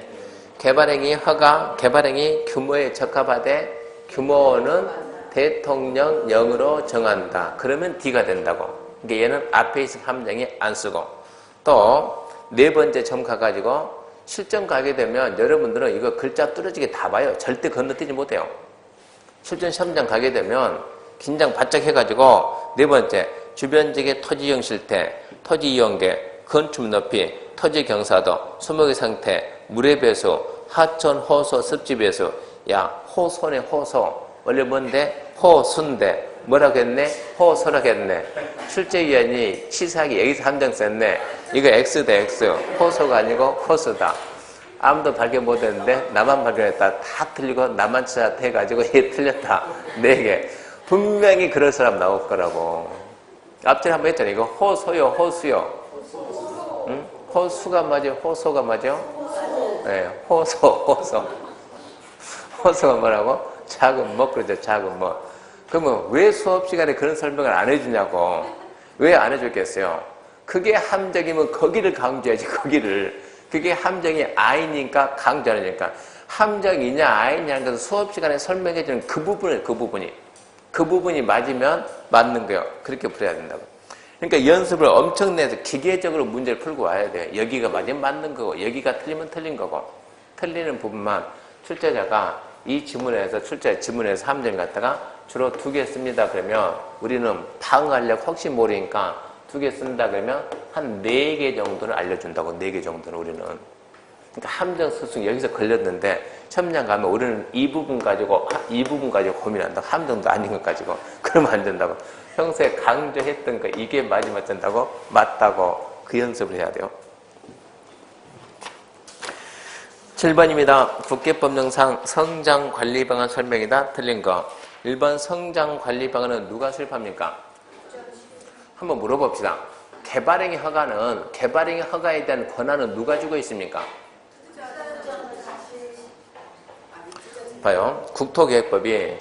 개발행위 허가, 개발행위 규모에 적합하되 규모는 대통령령으로 정한다. 그러면 D가 된다고. 그러니까 얘는 앞에 있을 함정이 안 쓰고. 또 네 번째 점 가가지고 실전 가게 되면 여러분들은 이거 글자 뚫어지게 다 봐요. 절대 건너뛰지 못해요. 실전 시험장 가게 되면 긴장 바짝 해가지고 네 번째 주변지역의 토지 이용 실태, 토지 이용계, 건축 높이, 토지 경사도, 수목의 상태, 물의 배수, 하천, 호소, 습지 배수. 야, 호소네 호소. 원래 뭔데? 호수인데 뭐라고 했네? 호소라고 했네. 출제위원이 치사하게 여기서 함정 썼네. 이거 X다 X. 호소가 아니고 호수다. 아무도 발견 못했는데 나만 발견했다. 다 틀리고 나만 치사해가지고 얘 틀렸다. 4개. 분명히 그럴 사람 나올 거라고. 앞전에 한번 했잖아요. 이거 호소요 호수요. 응? 호수가 맞아요? 호소가 맞아요? 네, 호소. 호소가 뭐라고? 작은 뭐, 그러죠. 작은 뭐. 그러면 왜 수업 시간에 그런 설명을 안 해주냐고. 왜 안 해줬겠어요? 그게 함정이면 거기를 강조해야지, 거기를. 그게 함정이 아니니까 강조하니까. 함정이냐, 아니냐는 것은 수업 시간에 설명해주는 그 부분이. 그 부분이 맞으면 맞는 거예요. 그렇게 풀어야 된다고. 그러니까 연습을 엄청 내서 기계적으로 문제를 풀고 와야 돼요. 여기가 맞으면 맞는 거고, 여기가 틀리면 틀린 거고. 틀리는 부분만 출제자가 이 지문에서 출제 지문에서 함정 갖다가 주로 2개 씁니다. 그러면 우리는 방어하려고 혹시 모르니까 2개 쓴다 그러면 한 4개 정도는 알려준다고. 4개 정도는 우리는. 그러니까 함정 수승 여기서 걸렸는데 시험장 가면 우리는 이 부분 가지고 고민한다. 함정도 아닌 것 가지고. 그러면 안 된다고. 평소에 강조했던 거 이게 맞으면 된다고? 맞다고. 그 연습을 해야 돼요. 7번입니다. 국계법령상 성장관리 방안 설명이다. 틀린 거. 1번 성장관리 방안은 누가 수립합니까? 한번 물어봅시다. 개발행위 허가에 대한 권한은 누가 주고 있습니까? 봐요. 국토계획법이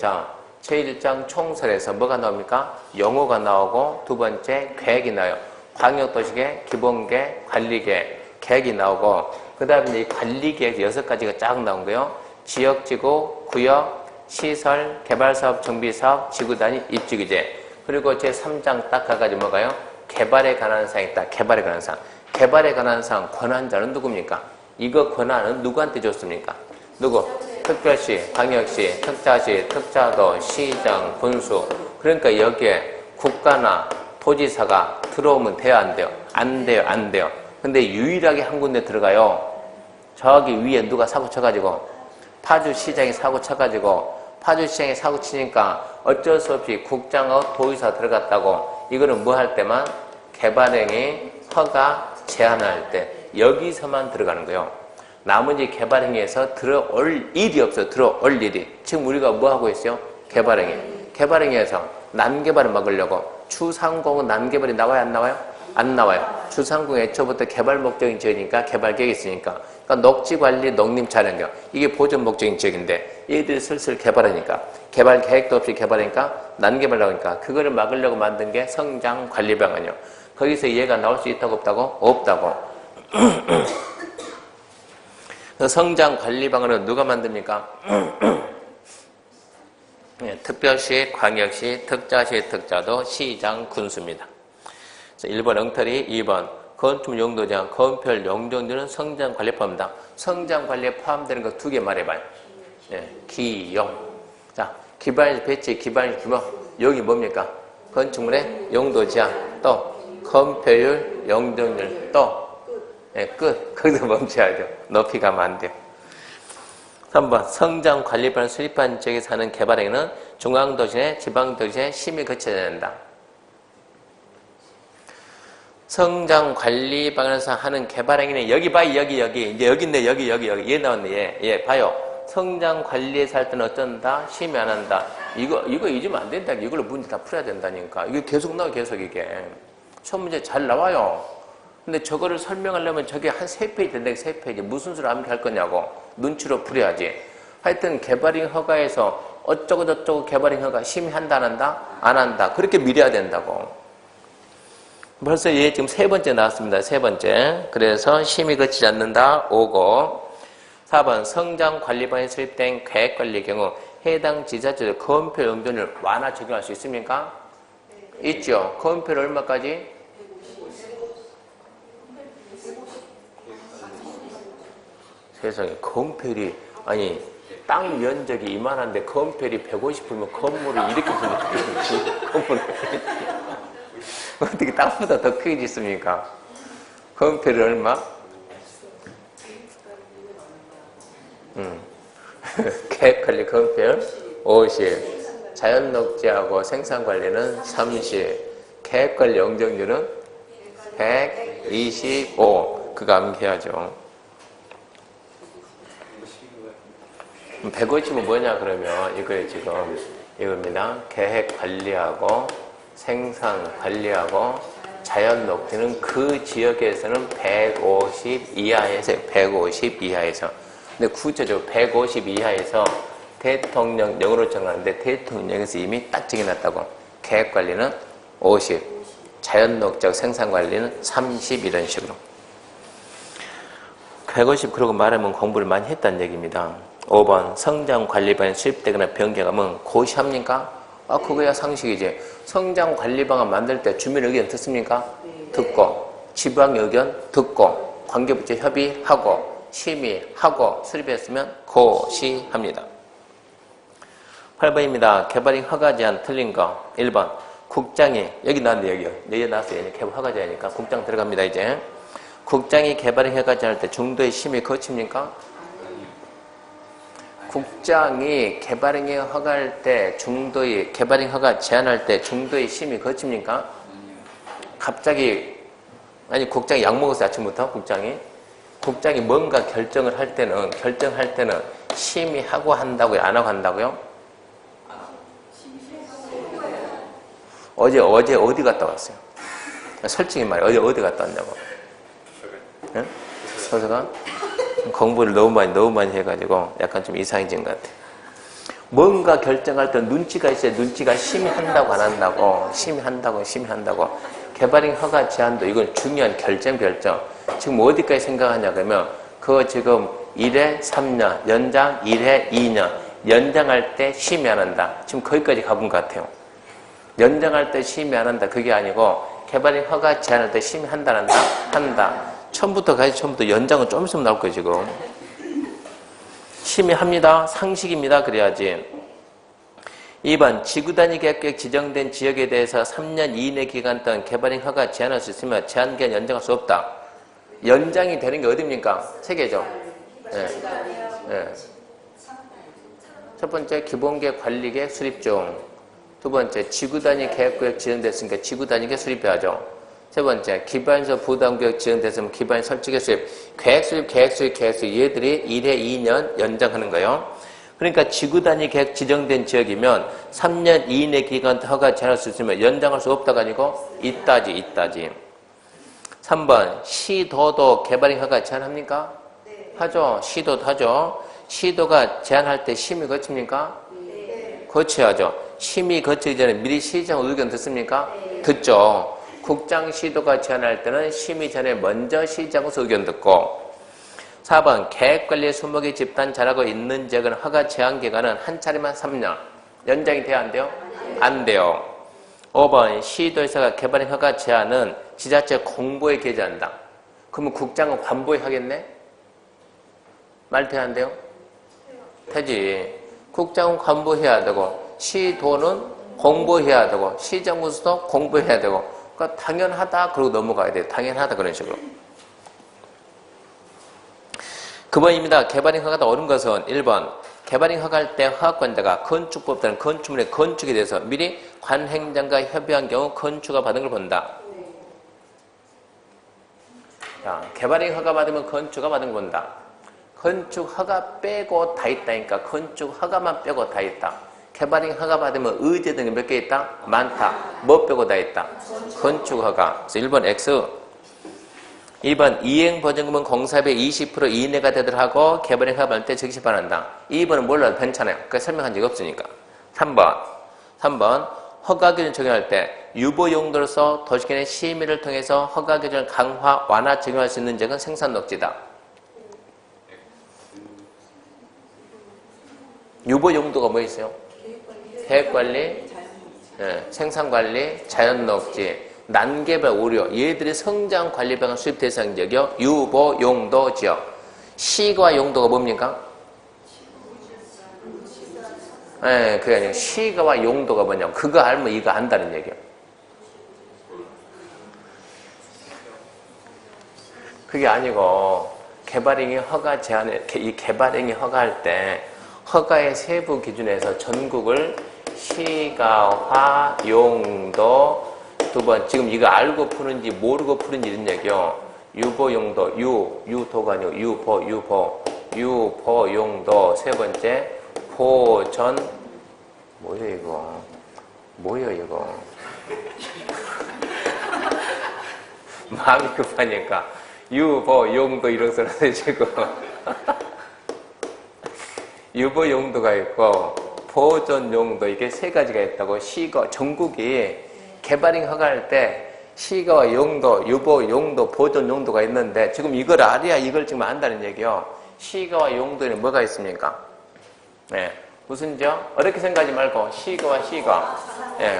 제1장 총설에서 뭐가 나옵니까? 용어가 나오고 두 번째 계획이 나와요. 광역도시계획, 기본계획, 관리계획, 계획이 나오고 그 다음에 이 관리계획 6가지가 쫙 나온 거예요. 지역지구, 구역, 시설, 개발사업, 정비사업, 지구단위, 입지규제. 그리고 제3장 딱 가가지고 뭐가요? 개발에 관한 사항이 있다. 개발에 관한 사항. 개발에 관한 사항 권한자는 누굽니까? 이거 권한은 누구한테 줬습니까? 누구? 특별시, 광역시, 특자시, 특자도, 시장, 군수. 그러니까 여기에 국가나 도지사가 들어오면 돼요, 안 돼요? 안 돼요, 안 돼요. 근데 유일하게 한 군데 들어가요. 저기 위에 누가 사고 쳐가지고 파주시장이 사고 쳐가지고 파주시장이 사고 치니까 어쩔 수 없이 국장하고 도지사 들어갔다고. 이거는 뭐 할 때만? 개발행위 허가 제한할 때 여기서만 들어가는 거예요. 나머지 개발행위에서 들어올 일이 없어요. 들어올 일이. 지금 우리가 뭐 하고 있어요? 개발행위. 개발행위에서 난개발을 막으려고 추상공은 난개발이 나와요? 안 나와요? 안 나와요. 추상공 애초부터 개발 목적인 지역이니까 개발계획이 있으니까. 그러니까 녹지관리, 농림차량경 이게 보전 목적인 지역인데 얘들이 슬슬 개발하니까 개발 계획도 없이 개발하니까 난개발 나오니까 그거를 막으려고 만든 게 성장관리방안이요. 거기서 얘가 나올 수 있다고 없다고? 없다고. 성장관리방안은 누가 만듭니까? 특별시, 광역시, 특자시, 특자도, 시장, 군수입니다. 1번 엉터리, 2번 건축 용도 제한, 건폐율, 용적률은 성장관리에 포함합니다. 성장관리에 포함되는 거 2개 말해봐요. 기용. 자, 기반시 배치, 기반시 규모. 여기 뭡니까? 건축물의 용도 제한, 또 건폐율, 용적률, 또 끝. 거기서 멈춰야 돼요. 높이 가면 안 돼요. 3번 성장관리반을 수립한 지역에 사는 개발행위는 중앙도시내 지방도시에 심의 거쳐야 된다. 성장관리방안에서 하는 개발행위는 여기 봐요. 여기 이제 여기인데 여기 얘 나왔네. 얘 봐요. 성장관리에서 할 때는 어쩐다? 심의 안 한다. 이거 잊으면 안 된다. 이걸로 문제 다 풀어야 된다니까. 이거 계속 나와 계속 이게. 시험 문제 잘 나와요. 근데 저거를 설명하려면 저게 한 3페이지 된다. 3페이지. 무슨 수를 암기할 거냐고. 눈치로 풀어야지. 하여튼 개발행 허가에서 어쩌고 저쩌고 개발행 허가 심의한다 안 한다? 안 한다. 그렇게 미뤄야 된다고. 벌써 얘 지금 3번째 나왔습니다. 3번째. 그래서 심의 거치지 않는다. 5고. 4번 성장관리방에 수립된 계획관리의 경우 해당 지자체의 건폐 용적률 완화 적용할 수 있습니까? 있죠. 건폐를 얼마까지? 세상에 건폐율이 아니 땅 면적이 이만한데 건폐율이 150이면 건물을 이렇게 짓는 건물을 어떻게 땅보다 더 크게 짓습니까? 건폐율 얼마? 계획관리 건폐율 50, 자연녹지하고 생산관리는 30, 계획관리 용적률은 125. 그거 암기해야죠. 150은 뭐냐 그러면 이거에 지금 이겁니다. 계획 관리하고 생산 관리하고 자연 녹지는 그 지역에서는 150 이하에서 150 이하에서. 근데 구체적으로 150 이하에서 대통령령으로 정하는데 대통령에서 이미 딱 정해놨다고. 계획 관리는 50, 자연 녹지 생산 관리는 30 이런 식으로. 150 그러고 말하면 공부를 많이 했다는 얘기입니다. 5번 성장관리방안에 수립되거나 변경하면 고시합니까? 그거야 상식이지. 성장관리방안 만들 때 주민 의견 듣습니까? 듣고 지방 의견 듣고 관계부처 협의하고 심의하고 수립했으면 고시합니다. 8번입니다. 개발행 허가 제한 틀린 거. 1번 국장이 여기 나왔네. 여기 나왔어요. 개발 허가 제한이니까 국장 들어갑니다. 이제 국장이 개발행 허가 제한할 때 중도의 심의 거칩니까? 국장이 개발행위 허가할 때 중도의 개발행 허가 제한할 때 중도의 심의 거칩니까? 갑자기 아니 국장이 약 먹었어요. 아침부터 국장이 국장이 뭔가 결정할 때는 심의하고 한다고요? 안 하고 한다고요? 어제 어디 갔다 왔어요? 솔직히 말해, 어디 갔다 왔냐고. 응? 서서가? 공부를 너무 많이 해가지고 약간 좀 이상해진 것 같아요. 뭔가 결정할 때 눈치가 있어야 눈치가 심의한다고 안 한다고. 심의한다고. 개발행 허가 제한도 이건 중요한 결정. 지금 어디까지 생각하냐 그러면 그거 지금 1회 3년, 연장 1회 2년, 연장할 때 심의 안 한다. 지금 거기까지 가본 것 같아요. 연장할 때 심의 안 한다. 그게 아니고 개발행 허가 제한할 때 심의한다 안 한다? 한다. 처음부터 연장은 좀 있으면 나올 거예요 지금. 심의합니다. 상식입니다. 그래야지. 2번 지구단위 계획 지정된 지역에 대해서 3년 이내 기간 동안 개발행 허가 제한할 수 있으며 제한기간 연장할 수 없다. 연장이 되는 게 어디입니까? 세 개죠. 네. 네. 첫 번째 기본계획 관리계획 수립 중. 두 번째 지구단위 계획구역 지정됐으니까 지구단위계 수립해야죠. 세 번째 기반서 부담구역 지정됐으면 기반 설치계 수립. 계획 수립 얘들이 1회 2년 연장하는 거예요. 그러니까 지구단위 계획 지정된 지역이면 3년 이내 기간 허가 제한할 수 있으면 연장할 수 없다가 아니고 있다지. 3번 시도도 개발행 허가 제한합니까? 네. 하죠. 시도도 하죠. 시도가 제한할 때 심의 거칩니까? 네. 거쳐야죠. 심의 거치기 전에 미리 시장 의견 듣습니까? 네. 듣죠. 국장 시도가 제한할 때는 심의 전에 먼저 시장에서 의견 듣고. 4번 계획관리 수목의 집단 잘하고 있는 지역은 허가 제한 기간은 한 차례만 3년. 연장이 돼야 안 돼요? 안 돼요. 5번 시도에서가 개발행 허가 제한은 지자체 공보에 게재한다. 그러면 국장은 관보에 하겠네? 말 돼야 안 돼요? 되지. 국장은 관보해야 되고 시도는 공보해야 되고 시정부서도 공보해야 되고 그러니까 당연하다 그러고 넘어가야 돼요. 당연하다 그런 식으로. 9번입니다. 개발행 허가가 옳은 것은 1번 개발행 허가할 때 허가권자가 건축법 또는 건축물의 건축에 대해서 미리 관행장과 협의한 경우 건축허가 받은 걸 본다. 자, 개발행 허가 받으면 건축허가 받은 걸 본다. 건축허가 빼고 다 있다니까 건축허가만 빼고 다 있다. 개발행 허가 받으면 의제 등이 몇 개 있다? 많다. 뭐 빼고 다 있다? 건축허가. 그래서 1번 X. 2번 이행보증금은 공사비의 20% 이내가 되도록 하고 개발행 허가 받을 때 즉시 반환한다. 2번은 몰라도 괜찮아요. 그러니까 설명한 적이 없으니까. 3번 허가기준 적용할 때 유보용도로서 도시계획 심의를 통해서 허가기준을 강화, 완화 적용할 수 있는 지역은 생산녹지다. 유보용도가 뭐 있어요? 계획관리, 생산관리, 자연녹지, 난개발 우려, 얘들이 성장관리 방안 수립 대상 지역이요. 유보 용도 지역. 시가 용도가 뭡니까? 그게 아니고 시가와 용도가 뭐냐고. 그거 알면 이거 안다는 얘기예요. 그게 아니고 개발행위 허가 제한에 이 개발행위 허가할 때 허가의 세부 기준에서 전국을 시가화 용도 두 번, 지금 이거 알고 푸는지 모르고 푸는지 이런 얘기요. 유보용도, 유도가 아니고 유보용도. 세 번째, 보전, 뭐예요, 이거. 마음이 급하니까. 유보용도 이런 소리를 지금. 유보용도가 있고, 보전용도, 이게 세 가지가 있다고. 전국이 개발행 허가할 때 시가와 용도, 유보 용도, 보존 용도가 있는데 지금 이걸 알아야 이걸 지금 안다는 얘기요. 시가와 용도에는 뭐가 있습니까? 무슨죠? 어렵게 생각하지 말고 시가.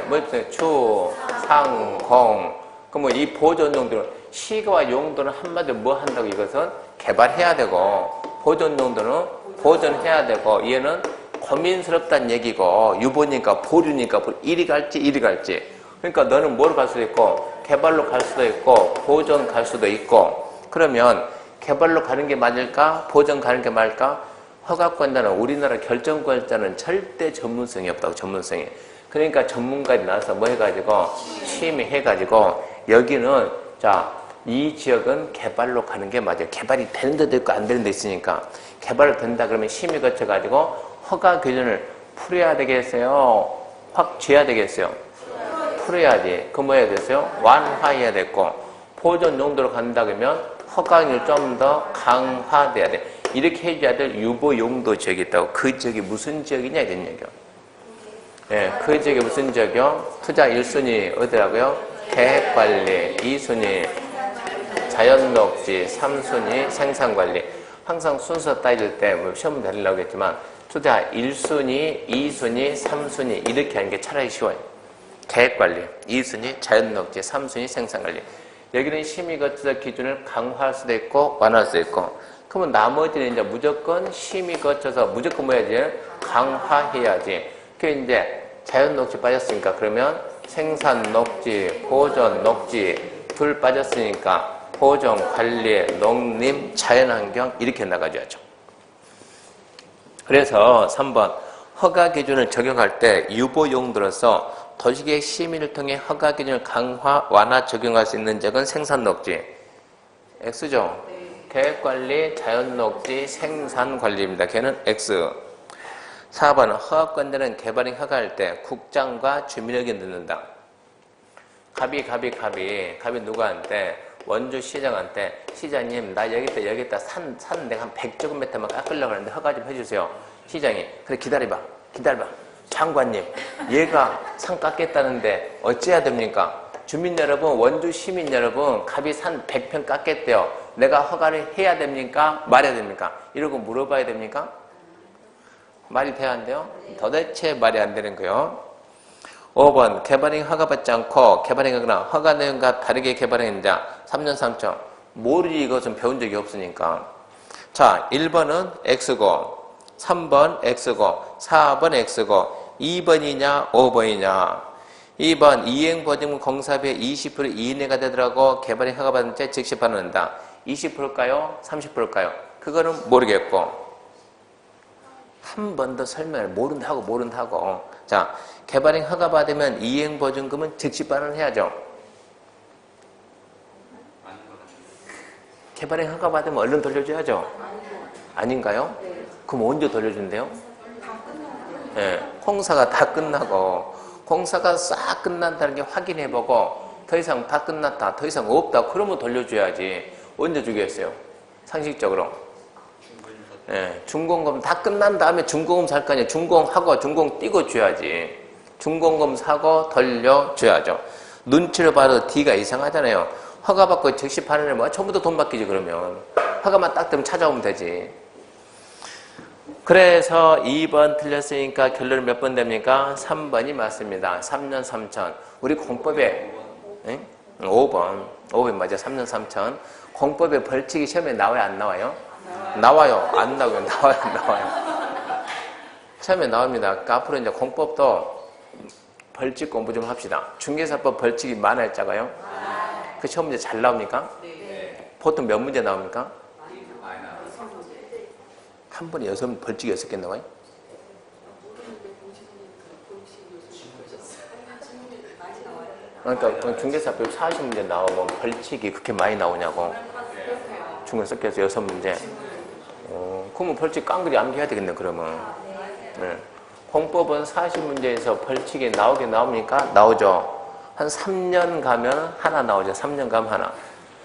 뭐 있어요? 추, 상, 공. 그럼 이 보존 용도는 시가와 용도는 한마디로 뭐 한다고 이것은 개발해야 되고 보존 용도는 보존해야 되고 얘는 고민스럽다는 얘기고 유보니까 보류니까 이리 갈지. 그러니까 너는 뭐로 갈 수도 있고 개발로 갈 수도 있고 보존 갈 수도 있고 그러면 개발로 가는 게 맞을까? 보존 가는 게 맞을까? 허가권자는 우리나라 결정권자는 절대 전문성이 없다고. 전문성이. 그러니까 전문가들이 나와서 뭐 해가지고 심의해가지고 여기는 자 이 지역은 개발로 가는 게 맞아요. 개발이 되는 데도 있고 안 되는 데 있으니까. 개발을 된다 그러면 심의 거쳐가지고 허가 기준을 풀어야 되겠어요? 확 쥐어야 되겠어요? 풀어야지. 그 뭐 해야 되겠어요? 완화해야 됐고, 보존 용도로 간다 그러면 허가를 좀 더 강화돼야 돼. 이렇게 해줘야 될 유보 용도 지역이 있다고. 그 지역이 무슨 지역이냐 이런 얘기요. 예, 그 지역이 무슨 지역이요? 투자 1순위 어디라고요? 계획관리, 2순위 자연녹지, 3순위 생산관리. 항상 순서 따질 때 뭐 시험 잘 나오겠지만 투자 1순위, 2순위, 3순위 이렇게 하는 게 차라리 쉬워요. 계획관리, 2순위 자연녹지, 3순위 생산관리. 여기는 심의 거쳐서 기준을 강화할 수도 있고 완화할 수도 있고. 그러면 나머지는 이제 무조건 심의 거쳐서 무조건 뭐 해야지? 강화해야지. 그 이제 자연녹지 빠졌으니까 그러면 생산녹지, 보존녹지 둘 빠졌으니까 보존, 관리, 농림, 자연환경 이렇게 나가줘야죠. 그래서 3번 허가 기준을 적용할 때 유보 용도로서 도시계획 심의를 통해 허가 기준을 강화, 완화 적용할 수 있는 적은 생산녹지. X죠? 네. 계획관리, 자연녹지, 생산관리입니다. 걔는 X. 4번 허가권자는 개발행 허가할 때 국장과 주민에게 넣는다. 갑이 누구한테? 원주시장한테 시장님 나 여기다 산 내가 한 100제곱미터만 깎으려고 하는데 허가 좀 해주세요. 시장이 그래 기다려봐 장관님 얘가 산 깎겠다는데 어찌해야 됩니까? 주민 여러분 원주 시민 여러분 갑이 산 100평 깎겠대요. 내가 허가를 해야 됩니까? 말해야 됩니까? 이러고 물어봐야 됩니까? 말이 돼야 안 돼요? 도대체 말이 안 되는 거요. 5번 개발행 허가받지 않고 개발행하거나 허가 내용과 다르게 개발행한 자 3년 3점 모르지 이것은 배운 적이 없으니까. 자 1번은 X고 3번 X고 4번 X고 2번이냐 5번이냐. 2번 이행보증금 공사비의 20% 이내가 되더라고 개발행 허가받은 자 즉시 반환한다. 20%일까요? 30%일까요? 그거는 모르겠고 한 번 더 설명을 모른다고. 자, 개발행 허가 받으면 이행보증금은 즉시 반환해야죠. 개발행 허가 받으면 얼른 돌려줘야죠. 아닌가요? 그럼 언제 돌려준대요? 예, 공사가 다 끝나고 공사가 싹 끝난다는 게 확인해보고 더 이상 다 끝났다, 더 이상 없다 그러면 돌려줘야지. 언제 주겠어요? 상식적으로. 예, 준공금 다 끝난 다음에 준공금 살 거 아니에요. 준공하고 준공 띄고 줘야지. 준공금 사고 돌려줘야죠. 눈치를 봐도 D가 이상하잖아요. 허가받고 즉시 파는 뭐 전부 다 돈 받기지 그러면. 허가만 딱 되면 찾아오면 되지. 그래서 2번 틀렸으니까 결론은 몇 번 됩니까? 3번이 맞습니다. 3년 3천. 우리 공법에 5번 맞아. 3년 3천. 공법에 벌칙이 시험에 나와요 안 나와요? 나와요. 안 나와요. 나와요. 처음에 나옵니다. 그러니까 앞으로 이제 공법도 벌칙 공부 좀 합시다. 중개사법 벌칙이 많아요, 작아요? 그 시험 문제 잘 나옵니까? 보통 몇 문제 나옵니까? 한 번에 벌칙이 6개 나와요? 그러니까 중개사법 40문제 나오면 벌칙이 그렇게 많이 나오냐고. 중개사법에서 6문제. 그러면 벌칙 깡그리 암기해야 되겠네, 그러면. 네. 공법은 40문제에서 벌칙이 나오긴 나옵니까? 나오죠. 한 3년 가면 하나 나오죠. 3년 가면 하나.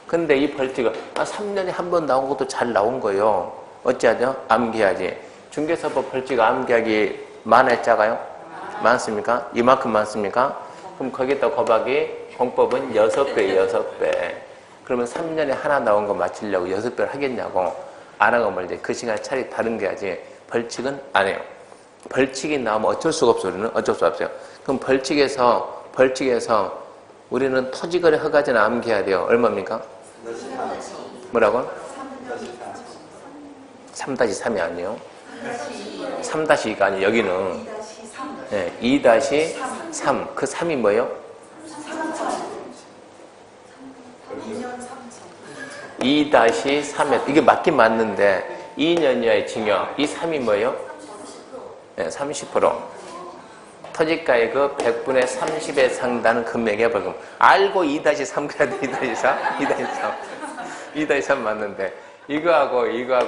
근데 이 벌칙은 3년에 한 번 나온 것도 잘 나온 거예요. 어찌하죠? 암기해야지. 중개사법 벌칙 암기하기 많아요, 작아요? 많습니까? 이만큼 많습니까? 그럼 거기다 곱하기 공법은 6배예요, 6배. 그러면 3년에 하나 나온 거 맞추려고 6배를 하겠냐고. 안 하고 말이지. 그 시간에 차라리 다른 게 하지. 벌칙은 안 해요. 벌칙이 나오면 어쩔 수가 없어요. 우리는 어쩔 수 없어요. 그럼 벌칙에서 우리는 토지거래 허가제는 암기해야 돼요. 얼마입니까? 뭐라고? 3-3이 아니에요. 3-2가 아니에요. 여기는 2-3. 그 3이 뭐예요? 2-3에 이게 맞긴 맞는데 2년 이하의 징역. 이 3이 뭐예요? 30%. 토지가액의 100분의 30에 상당하는 금액의 벌금. 알고 2-3 그래야 돼. 2-4? 2-3. 2-3 맞는데 이거하고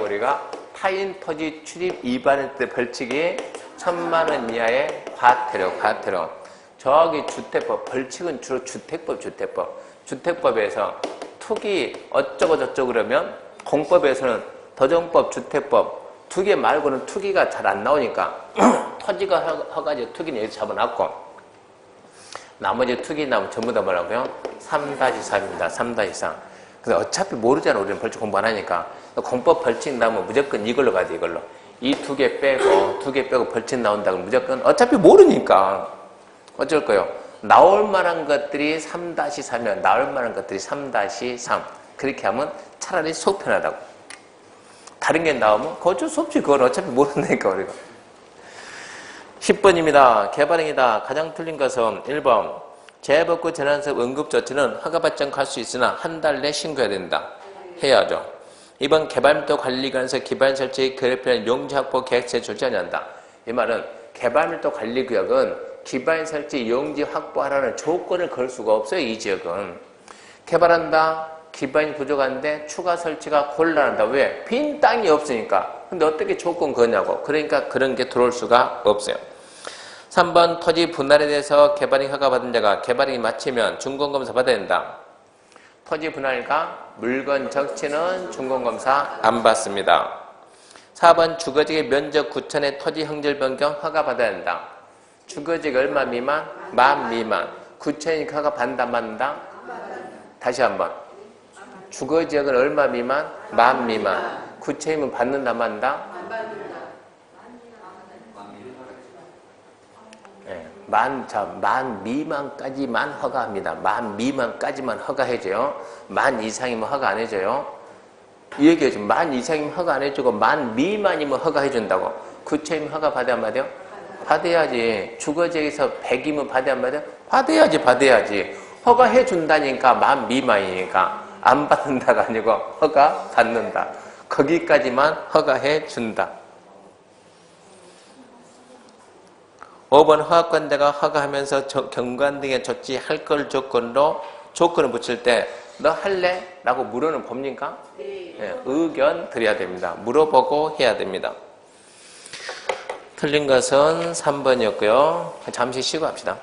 우리가 타인 토지 출입 위반할 때 벌칙이 1,000만 원 이하의 과태료. 저기 주택법, 벌칙은 주로 주택법에서 투기 어쩌고 저쩌고 그러면 공법에서는 도정법, 주택법 두 개 말고는 투기가 잘 안 나오니까 토지가 허가지 투기는 여기 잡아놨고 나머지 투기 나면 전부 다 뭐라고요? 3-3입니다. 3-3. 근데 어차피 모르잖아. 우리는 벌칙 공부 안 하니까. 공법 벌칙 나오면 무조건 이걸로 가야 돼. 이걸로. 이 2개 빼고 벌칙 나온다고 무조건 어차피 모르니까 어쩔 거요? 나올 만한 것들이 3-3이면 나올 만한 것들이 3-3. 그렇게 하면 차라리 속 편하다고. 다른 게 나오면 어쩔 수 없지. 그건 어차피 모른다니까 우리가. 10번입니다. 개발행위다. 가장 틀린 것은 1번 재해복구 재난사업 응급조치는 허가받지 않고 할 수 있으나 한 달 내 신고해야 된다. 해야죠. 2번 개발밀도 관리구역에서 기반 설치 그래프의 용지 확보 계획세 조치하지 않는다. 이 말은 개발밀도 관리구역은 기반 설치 용지 확보하라는 조건을 걸 수가 없어요. 이 지역은. 개발한다. 기반이 부족한데 추가 설치가 곤란하다. 왜? 빈 땅이 없으니까. 근데 어떻게 조건 거냐고. 그러니까 그런 게 들어올 수가 없어요. 3번 토지 분할에 대해서 개발행 허가받은 자가 개발행위 마치면 준공검사 받아야 된다. 토지 분할과 물건 적치는 준공검사 안 받습니다. 4번 주거지의 면적 9천의 토지 형질 변경 허가받아야 된다. 주거지가 얼마 미만? 만 미만. 9천이니까 허가받는다 안 받는다? 다시 한번. 주거지역은 얼마 미만? 만 미만. 9천이면 받는다 만다? 네, 만 미만까지만 허가합니다. 만 미만까지만 허가해줘요. 만 이상이면 허가 안 해줘요. 이 얘기해줘. 만 이상이면 허가 안 해주고 만 미만이면 허가해준다고. 9천이면 허가 받아야 안 받아요? 받아야지. 주거지역에서 100이면 받아야 안 받아요? 받아야지. 허가해준다니까 만 미만이니까. 안 받는다가 아니고 허가 받는다. 거기까지만 허가해 준다. 5번 허가권자가 허가하면서 경관 등의 조치할 걸 조건을 붙일 때 너 할래? 라고 물어는 봅니까? 네, 의견 드려야 됩니다. 물어보고 해야 됩니다. 틀린 것은 3번이었고요. 잠시 쉬고 합시다.